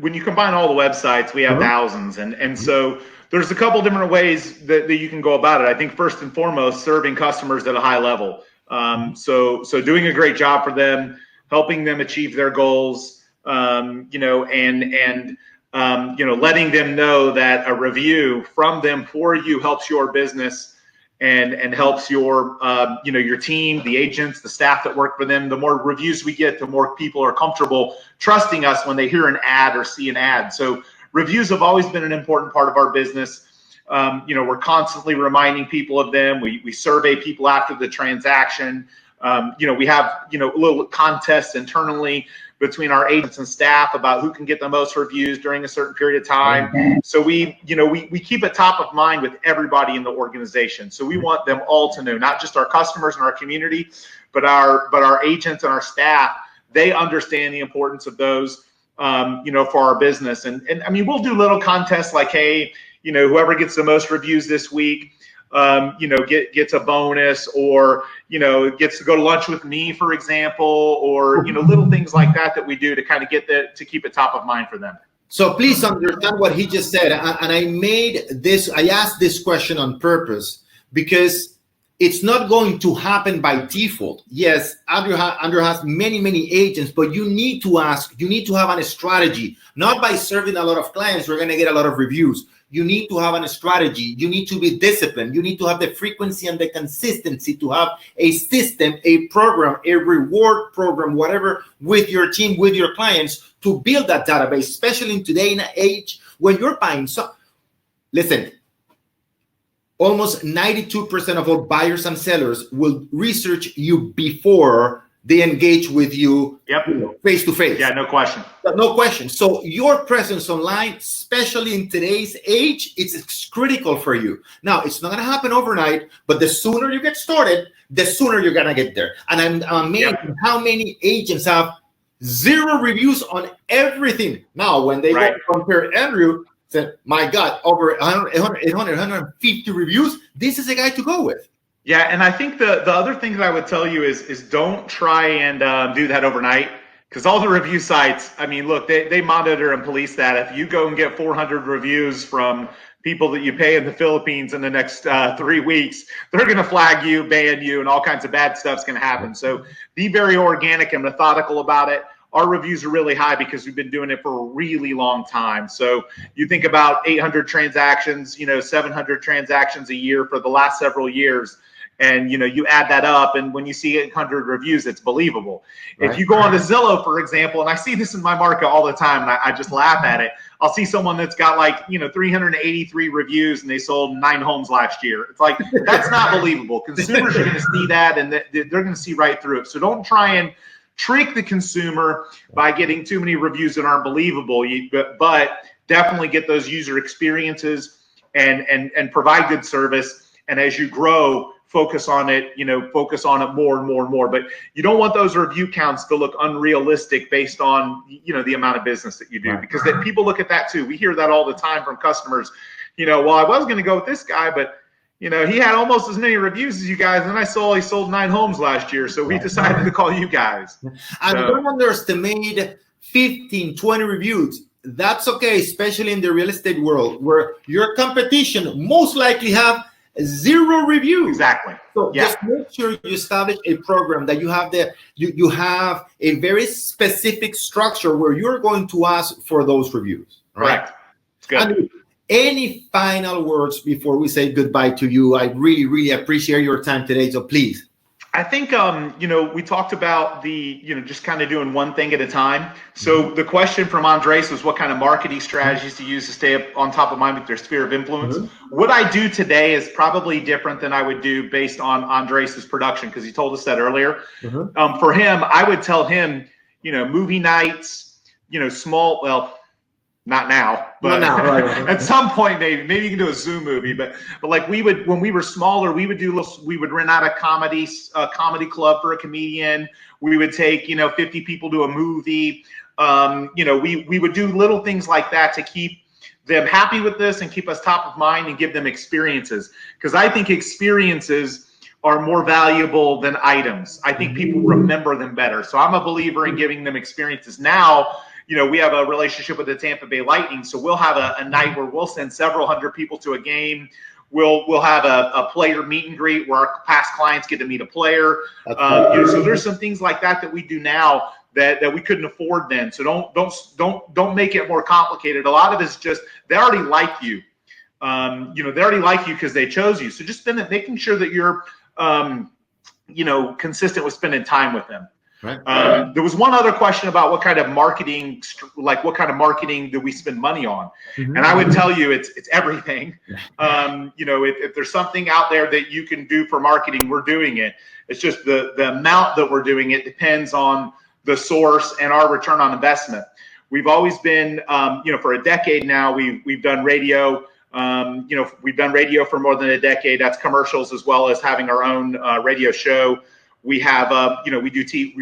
when you combine all the websites, we have thousands. And so there's a couple different ways that you can go about it. I think first and foremost, serving customers at a high level. So doing a great job for them, helping them achieve their goals, and letting them know that a review from them for you helps your business and helps your your team, the agents, the staff that work for them. The more reviews we get, the more people are comfortable trusting us when they hear an ad or see an ad. So reviews have always been an important part of our business. We're constantly reminding people of them. We survey people after the transaction. We have little contests internally between our agents and staff about who can get the most reviews during a certain period of time. So we keep it top of mind with everybody in the organization. So we want them all to know, not just our customers and our community, but our agents and our staff. They understand the importance of those, for our business. And I mean, we'll do little contests like, hey, whoever gets the most reviews this week, gets a bonus, or gets to go to lunch with me, for example, or little things like that we do to kind of to keep it top of mind for them. So please understand what he just said, and I asked this question on purpose because it's not going to happen by default. Yes, Andrew has many agents, but you need to have a strategy. Not by serving a lot of clients, we're going to get a lot of reviews. You need to have a strategy. You need to be disciplined. You need to have the frequency and the consistency to have a system, a program, a reward program, whatever, with your team, with your clients, to build that database, especially in today's age when you're buying. So, listen, almost 92% of all buyers and sellers will research you before they engage with you face to face. Yeah, no question. No question. So your presence online, especially in today's age, it's critical for you. Now, it's not going to happen overnight, but the sooner you get started, the sooner you're going to get there. And I'm amazed how many agents have 0 reviews on everything. Now, when they go to compare Andrew, said, my God, over 150 reviews, this is a guy to go with. Yeah, and I think the other thing that I would tell you is don't try and do that overnight, because all the review sites, I mean, look, they monitor and police that. If you go and get 400 reviews from people that you pay in the Philippines in the next 3 weeks, they're going to flag you, ban you, and all kinds of bad stuff's going to happen. So be very organic and methodical about it. Our reviews are really high because we've been doing it for a really long time. So you think about 800 transactions, 700 transactions a year for the last several years. And, you add that up, and when you see 800 reviews, it's believable. Right. If you go on to Zillow, for example, and I see this in my market all the time, and I just laugh at it. I'll see someone that's got 383 reviews, and they sold 9 homes last year. It's like, that's not believable. Consumers are going to see that, and they're going to see right through it. So don't try and trick the consumer by getting too many reviews that aren't believable, but definitely get those user experiences and provide good service. And as you grow, focus on it more and more and more. But you don't want those review counts to look unrealistic based on, the amount of business that you do, because people look at that too. We hear that all the time from customers, well, I was going to go with this guy, but he had almost as many reviews as you guys, and I saw he sold 9 homes last year, so we decided to call you guys. And don't underestimate 15, 20 reviews. That's okay, especially in the real estate world, where your competition most likely have 0 reviews. Exactly. So just make sure you establish a program that you have you have a very specific structure where you're going to ask for those reviews. Right? Correct. It's good. And any final words before we say goodbye to you? I really, really appreciate your time today. So please. I think, we talked about just kind of doing one thing at a time. So the question from Andres was what kind of marketing strategies to use to stay up on top of mind with their sphere of influence. What I do today is probably different than I would do based on Andres's production, because he told us that earlier. For him, I would tell him, movie nights, not now, but right. At some point maybe you can do a Zoom movie. But like when we were smaller, we would rent out a comedy club for a comedian. We would take 50 people to a movie. We would do little things like that to keep them happy with this and keep us top of mind and give them experiences. Because I think experiences are more valuable than items. I think people remember them better. So I'm a believer in giving them experiences. Now, we have a relationship with the Tampa Bay Lightning, so we'll have a night where we'll send several hundred people to a game. We'll have a player meet and greet where our past clients get to meet a player. So there's some things like that we do now that we couldn't afford then. So don't make it more complicated. A lot of it's just they already like you. They already like you because they chose you. So just making sure that you're consistent with spending time with them. Right. There was one other question about what kind of marketing do we spend money on? And I would tell you it's everything. If there's something out there that you can do for marketing, we're doing it. It's just the amount that we're doing it depends on the source and our return on investment. We've always been, for a decade now, we've done radio. We've done radio for more than a decade. That's commercials as well as having our own radio show. We have, we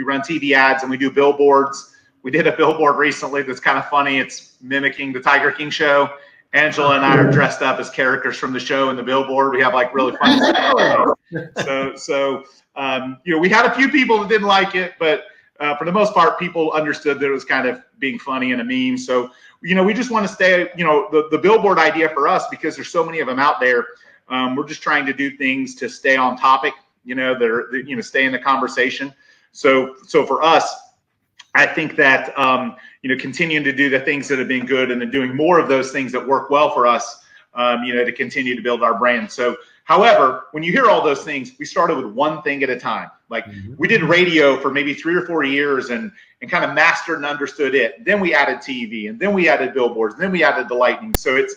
run TV ads and we do billboards. We did a billboard recently that's kind of funny. It's mimicking the Tiger King show. Angela and I are dressed up as characters from the show in the billboard. We have like really funny stuff. So we had a few people that didn't like it, but for the most part, people understood that it was kind of being funny and a meme. So, we just want to stay, the billboard idea for us, because there's so many of them out there. We're just trying to do things to stay on topic. That stay in the conversation. So for us, I think that continuing to do the things that have been good and then doing more of those things that work well for us, to continue to build our brand. So, however, when you hear all those things, we started with one thing at a time. Like we did radio for maybe 3 or 4 years and kind of mastered and understood it. Then we added TV, and then we added billboards, and then we added the Lightning. So it's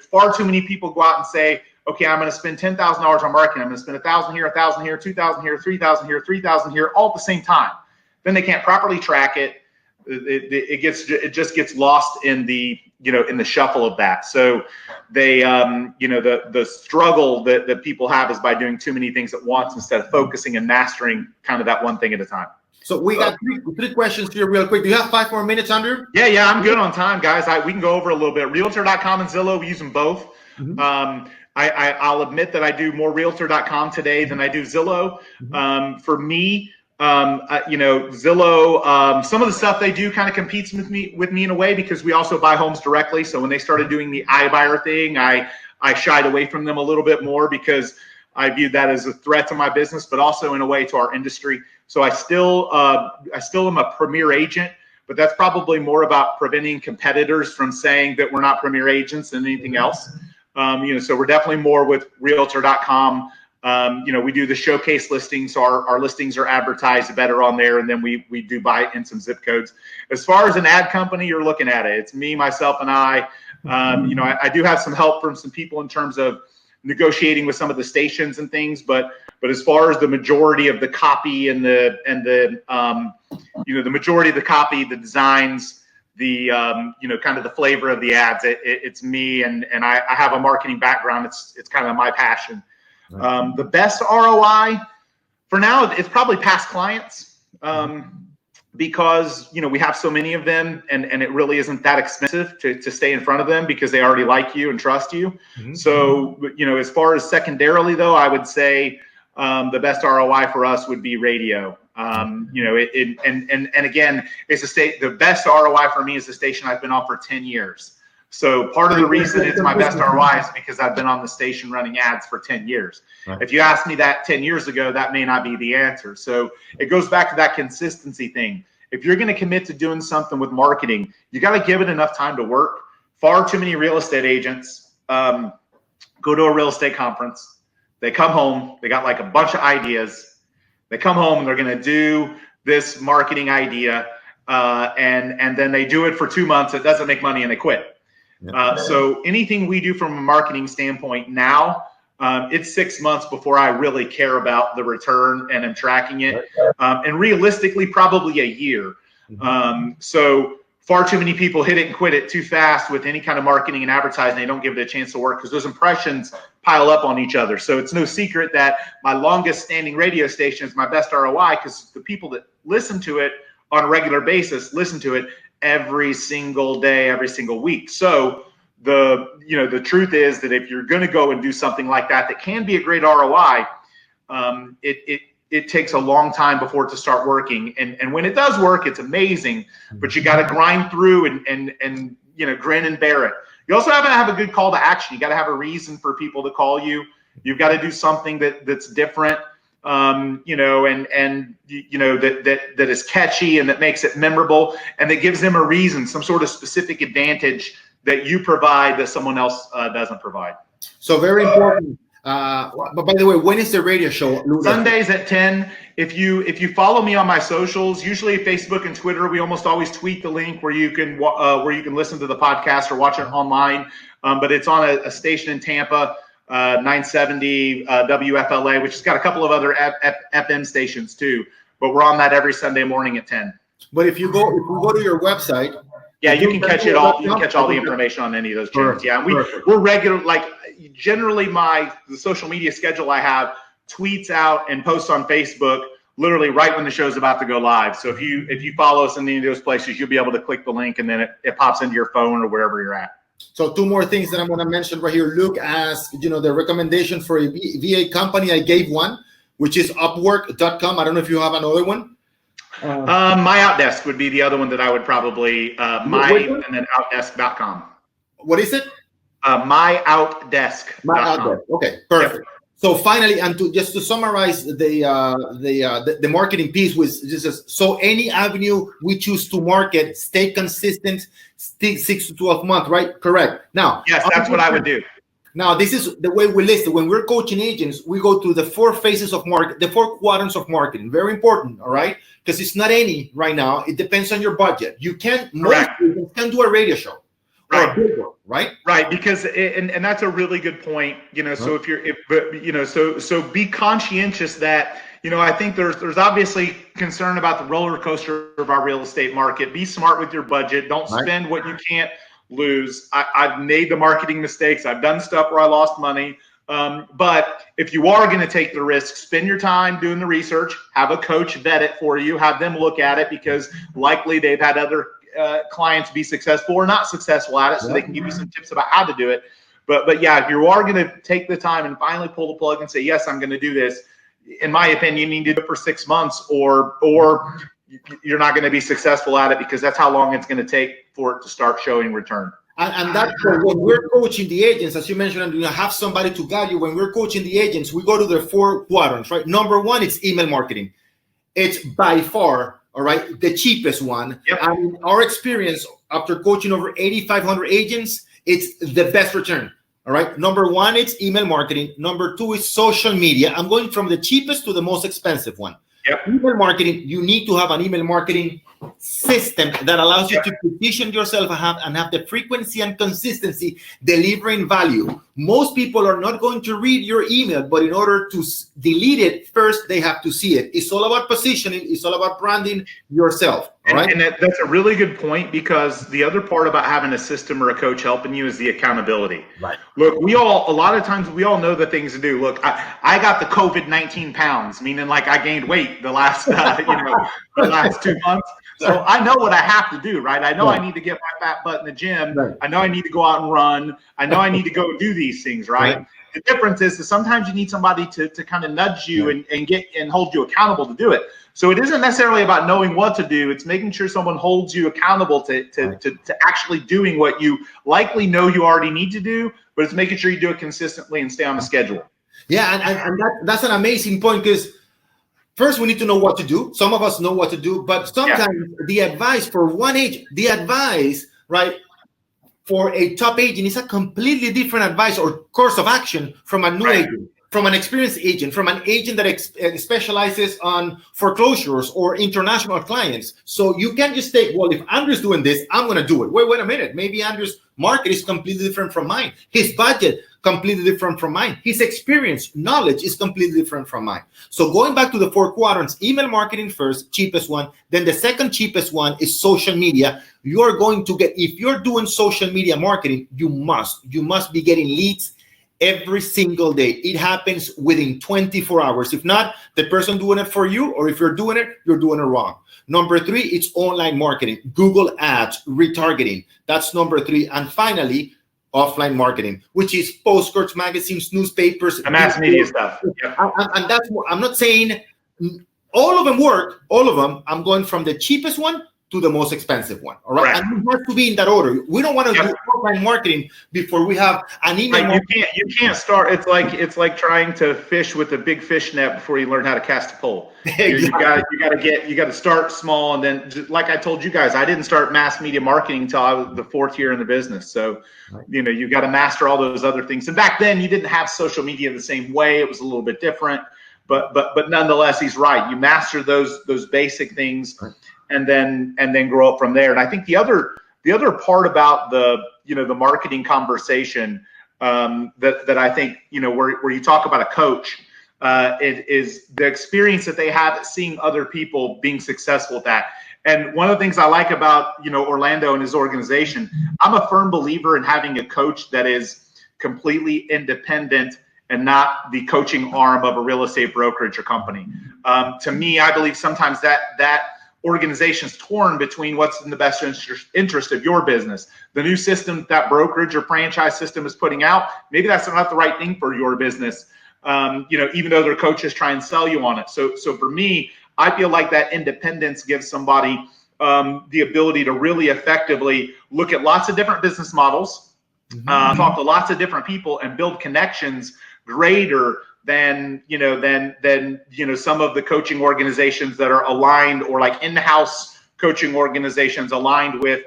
far too many people go out and say, okay, I'm going to spend $10,000 on marketing. I'm going to spend $1,000 here, $1,000 here, $2,000 here, $3,000 here, $3,000 here, all at the same time. Then they can't properly track it. It just gets lost in the in the shuffle of that. So they the struggle that people have is by doing too many things at once instead of focusing and mastering kind of that one thing at a time. So we got three questions here real quick. Do you have 5 more minutes, Andrew? Yeah, I'm good on time, guys. We can go over a little bit. Realtor.com and Zillow, we use them both. I'll admit that I do more Realtor.com today than I do Zillow. For me, Zillow, some of the stuff they do kind of competes with me in a way, because we also buy homes directly. So when they started doing the iBuyer thing, I shied away from them a little bit more because I viewed that as a threat to my business, but also in a way to our industry. So I still am a premier agent, but that's probably more about preventing competitors from saying that we're not premier agents than anything else. So we're definitely more with Realtor.com. We do the showcase listings, so our listings are advertised better on there, and then we do buy in some zip codes. As far as an ad company, you're looking at it. It's me, myself, and I. I do have some help from some people in terms of negotiating with some of the stations and things, but as far as the majority of the copy and the majority of the copy, the designs, the kind of the flavor of the ads, it's me, and I have a marketing background. It's kind of my passion. The best ROI for now, it's probably past clients. because, we have so many of them, and it really isn't that expensive to stay in front of them because they already like you and trust you. Mm-hmm. So, as far as secondarily though, I would say the best ROI for us would be radio. And again, it's the best ROI for me is the station I've been on for 10 years. So part of the reason it's my best ROI is because I've been on the station running ads for 10 years. Right. If you asked me that 10 years ago, that may not be the answer. So it goes back to that consistency thing. If you're going to commit to doing something with marketing, you got to give it enough time to work. Far too many real estate agents go to a real estate conference. They come home. They got like a bunch of ideas. They come home and they're going to do this marketing idea. And then they do it for 2 months. It doesn't make money and they quit. So anything we do from a marketing standpoint now, it's 6 months before I really care about the return and I'm tracking it. And realistically, probably a year. So far too many people hit it and quit it too fast with any kind of marketing and advertising. They don't give it a chance to work because those impressions pile up on each other. So it's no secret that my longest standing radio station is my best ROI because the people that listen to it on a regular basis listen to it every single day, every single week. So the truth is that if you're going to go and do something like that can be a great ROI, it takes a long time before it to start working. And when it does work, it's amazing, but you got to grind through and grin and bear it. You also have to have a good call to action. You got to have a reason for people to call you. You've got to do something that's different. That is catchy and that makes it memorable and that gives them a reason, some sort of specific advantage that you provide that someone else doesn't provide. So very important. But by the way, when is the radio show? Sundays at 10. If you follow me on my socials, usually Facebook and Twitter, we almost always tweet the link where you can listen to the podcast or watch it online. But it's on a station in Tampa. 970 WFLA, which has got a couple of other FM stations too, but we're on that every Sunday morning at 10. But if you go to your website, yeah, you can catch it all. You can catch all the information on any of those channels. Yeah, and we're regular. Like generally, the social media schedule I have tweets out and posts on Facebook literally right when the show's about to go live. So if you follow us in any of those places, you'll be able to click the link and then it pops into your phone or wherever you're at. So 2 more things that I'm going to mention right here. Luke asked, the recommendation for a VA company. I gave one, which is Upwork.com. I don't know if you have another one. My Outdesk would be the other one that I would probably and then Outdesk.com. What is it? My Outdesk. My Outdesk. Okay, perfect. Yep. So finally, and just to summarize the marketing piece was just so any avenue we choose to market, stay consistent, 6 to 12 months, right? Correct. Now, yes, that's what I would do. Now, this is the way we list it. When we're coaching agents, we go through the 4 phases of market, the 4 quadrants of marketing. Very important, all right? Because it's not any right now. It depends on your budget. You can't do a radio show. Right. Or a billboard, right? Right, because and that's a really good point. So so be conscientious that I think there's obviously concern about the roller coaster of our real estate market. Be smart with your budget. Don't spend what you can't lose. I've made the marketing mistakes. I've done stuff where I lost money. But if you are going to take the risk, spend your time doing the research. Have a coach vet it for you. Have them look at it because likely they've had other clients be successful or not successful at it, so they can give you some tips about how to do it. But yeah, if you are going to take the time and finally pull the plug and say, yes, I'm going to do this, in my opinion, you need to do it for 6 months or you're not going to be successful at it because that's how long it's going to take for it to start showing return. And that's when we're coaching the agents, as you mentioned, and you have somebody to guide you. When we're coaching the agents, we go to the 4 quadrants, right? Number 1, it's email marketing. It's by far, all right, the cheapest one. Yep. And in our experience, after coaching over 8,500 agents, it's the best return. All right. Number 1, it's email marketing. Number 2 is social media. I'm going from the cheapest to the most expensive one. Yep. Email marketing, you need to have an email marketing system that allows you to position yourself and have the frequency and consistency delivering value. Most people are not going to read your email, but in order to delete it, first they have to see it. It's all about positioning. It's all about branding yourself. All right. And that's a really good point because the other part about having a system or a coach helping you is the accountability. Right. Look, a lot of times we all know the things to do. Look, I got the COVID-19 pounds, meaning like I gained weight the last, the last 2 months. So I know what I have to do, right? I know I need to get my fat butt in the gym. Right. I know I need to go out and run. I know I need to go do these things, right? The difference is that sometimes you need somebody to kind of nudge you and hold you accountable to do it. So it isn't necessarily about knowing what to do. It's making sure someone holds you accountable to actually doing what you likely know you already need to do, but it's making sure you do it consistently and stay on the schedule. Yeah, and that's an amazing point, because first we need to know what to do. Some of us know what to do, but sometimes the advice for one agent, right, for a top agent is a completely different advice or course of action from a new agent, from an experienced agent, from an agent that specializes on foreclosures or international clients. So you can't just say, well, if Andrew's doing this, I'm going to do it. Wait a minute. Maybe Andrew's market is completely different from mine. His budget, completely different from mine. His experience, knowledge is completely different from mine. So going back to the 4 quadrants, email marketing first, cheapest one. Then the second cheapest one is social media. You're going to get, if you're doing social media marketing, you must be getting leads every single day. It happens within 24 hours. If not, the person doing it for you, or if you're doing it wrong. Number 3, it's online marketing, Google ads, retargeting. That's number 3. And finally, offline marketing, which is postcards, magazines, newspapers, the mass media stuff. And that's what I'm not saying all of them work. All of them. I'm going from the cheapest one to the most expensive one. All right. And it has to be in that order. We don't want to do offline marketing before we have an email. You can't start. It's like trying to fish with a big fish net before you learn how to cast a pole. Exactly. You got to start small, and then, like I told you guys, I didn't start mass media marketing until I was the 4th year in the business. So, you got to master all those other things. And back then, you didn't have social media the same way. It was a little bit different, but nonetheless, he's right. You master those basic things. And then grow up from there. And I think the other part about the marketing conversation that I think where you talk about a coach, it is the experience that they have at seeing other people being successful at that. And one of the things I like about Orlando and his organization, I'm a firm believer in having a coach that is completely independent and not the coaching arm of a real estate brokerage or company. To me, I believe sometimes that organization's torn between what's in the best interest of your business. The new system that brokerage or franchise system is putting out, maybe that's not the right thing for your business. Even though their coaches try and sell you on it. So for me, I feel like that independence gives somebody the ability to really effectively look at lots of different business models, talk to lots of different people, and build connections greater than some of the coaching organizations that are aligned, or like in-house coaching organizations aligned with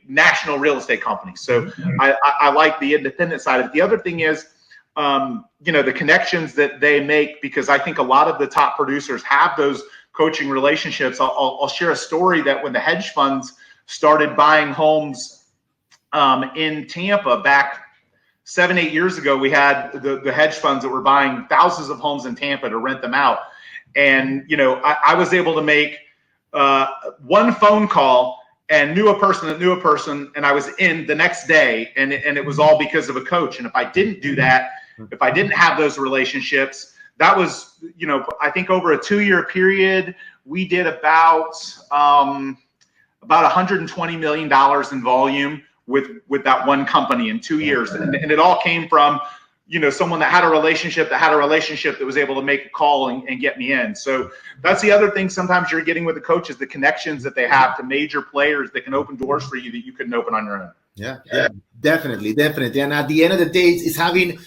national real estate companies. So I like the independent side of it. The other thing is, the connections that they make, because I think a lot of the top producers have those coaching relationships. I'll share a story that when the hedge funds started buying homes in Tampa back 7-8 years ago, we had the hedge funds that were buying thousands of homes in Tampa to rent them out. And, I was able to make one phone call and knew a person that knew a person, and I was in the next day, and it was all because of a coach. And if I didn't do that, if I didn't have those relationships, that was, I think over a 2-year period, we did about $120 million in volume with that one company in 2 years. And it all came from, someone that had a relationship that was able to make a call and get me in. So that's the other thing sometimes you're getting with the coaches, the connections that they have to major players that can open doors for you that you couldn't open on your own. Yeah, definitely. And at the end of the day, it's having,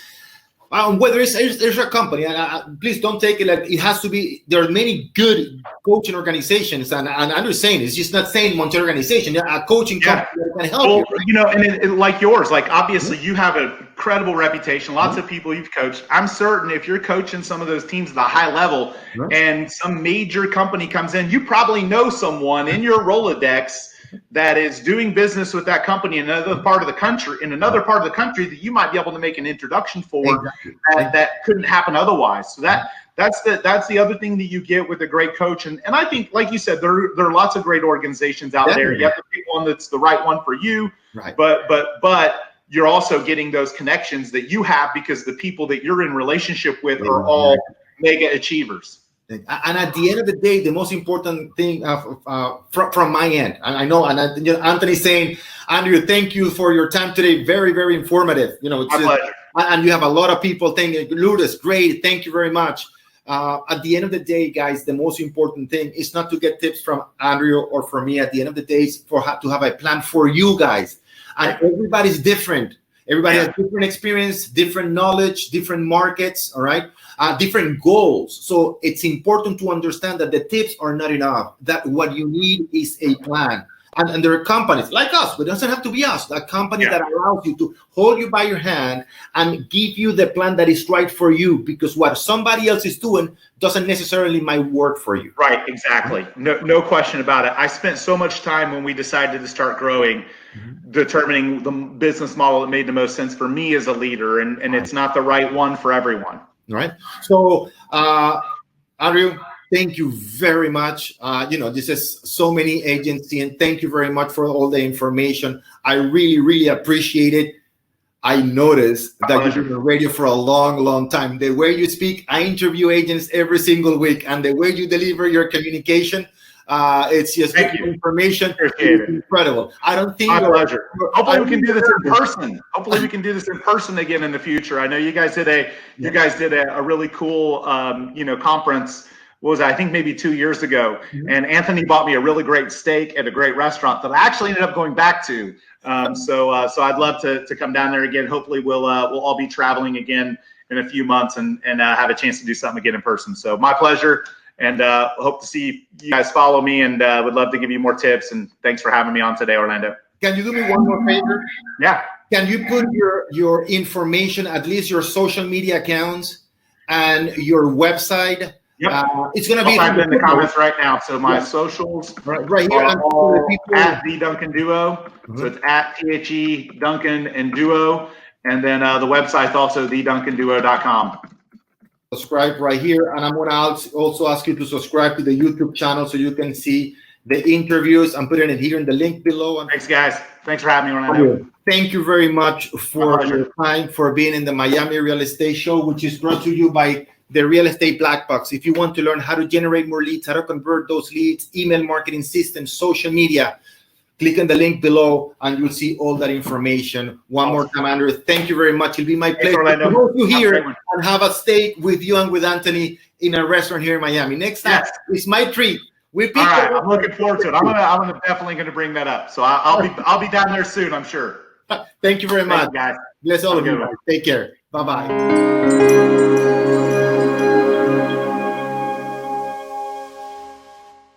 whether there's a company, and please don't take it like it has to be. There are many good coaching organizations, and I'm just saying, it's just not saying Montiel organization. A coaching company that can help you. And like yours, like obviously you have an incredible reputation. Lots of people you've coached. I'm certain if you're coaching some of those teams at a high level, and some major company comes in, you probably know someone in your Rolodex that is doing business with that company in another part of the country, that you might be able to make an introduction for. That couldn't happen otherwise. So that's the other thing that you get with a great coach. And I think, like you said, there are lots of great organizations out there. You have to pick one that's the right one for you. Right. But you're also getting those connections that you have because the people that you're in relationship with are all mega achievers. And at the end of the day, the most important thing from my end, and I know, and Anthony's saying, Andrew, thank you for your time today. Very, very informative. You know, My pleasure. And you have a lot of people saying, Lourdes, great, thank you very much. At the end of the day, guys, the most important thing is not to get tips from Andrew or from me. At the end of the day, is to have a plan for you guys. And everybody's different. Everybody has different experience, different knowledge, different markets, all right? Different goals. So it's important to understand that the tips are not enough, that what you need is a plan. And there are companies like us, but it doesn't have to be us, a company that allows you to hold you by your hand and give you the plan that is right for you, because what somebody else is doing doesn't necessarily might work for you. Right, exactly. No question about it. I spent so much time when we decided to start growing, determining the business model that made the most sense for me as a leader, and it's not the right one for everyone. All right. So, Andrew, thank you very much. This is so many agency, and thank you very much for all the information. I really, really appreciate it. I noticed that you've been on radio for a long, long time. The way you speak, I interview agents every single week, and the way you deliver your communication, it's just information. It's incredible. I don't think. My pleasure. Hopefully we can do this in person. Hopefully we can do this in person again in the future. I know you guys did a really cool conference. What was it? I think maybe 2 years ago. And Anthony bought me a really great steak at a great restaurant that I actually ended up going back to. So I'd love to come down there again. Hopefully we'll all be traveling again in a few months and have a chance to do something again in person. So my pleasure. And hope to see you guys follow me, and would love to give you more tips. And thanks for having me on today, Orlando. Can you do me one more favor? Yeah. Can you put your information, at least your social media accounts and your website? Yep. It's going to be in the comments right now. So my socials right here are all at the Duncan Duo. So it's at THE Duncan and Duo. And then the website's also theduncanduo.com. Subscribe right here, and I'm going to also ask you to subscribe to the YouTube channel so you can see the interviews. I'm putting it here in the link below. Thanks, guys. Thanks for having me, Orlando. Thank you very much for your time, for being in the Miami Real Estate Show, which is brought to you by the Real Estate Black Box. If you want to learn how to generate more leads, how to convert those leads, email marketing systems, social media, click on the link below and you'll see all that information. One more time, Andrew, thank you very much. It'll be my pleasure to host you here and have a steak with you and with Anthony in a restaurant here in Miami. Next time, it's my treat. All right, I'm looking forward to it. I'm definitely going to bring that up. So I'll be down there soon, I'm sure. Thank you very much, guys. Bless all of you. Take care. Bye-bye.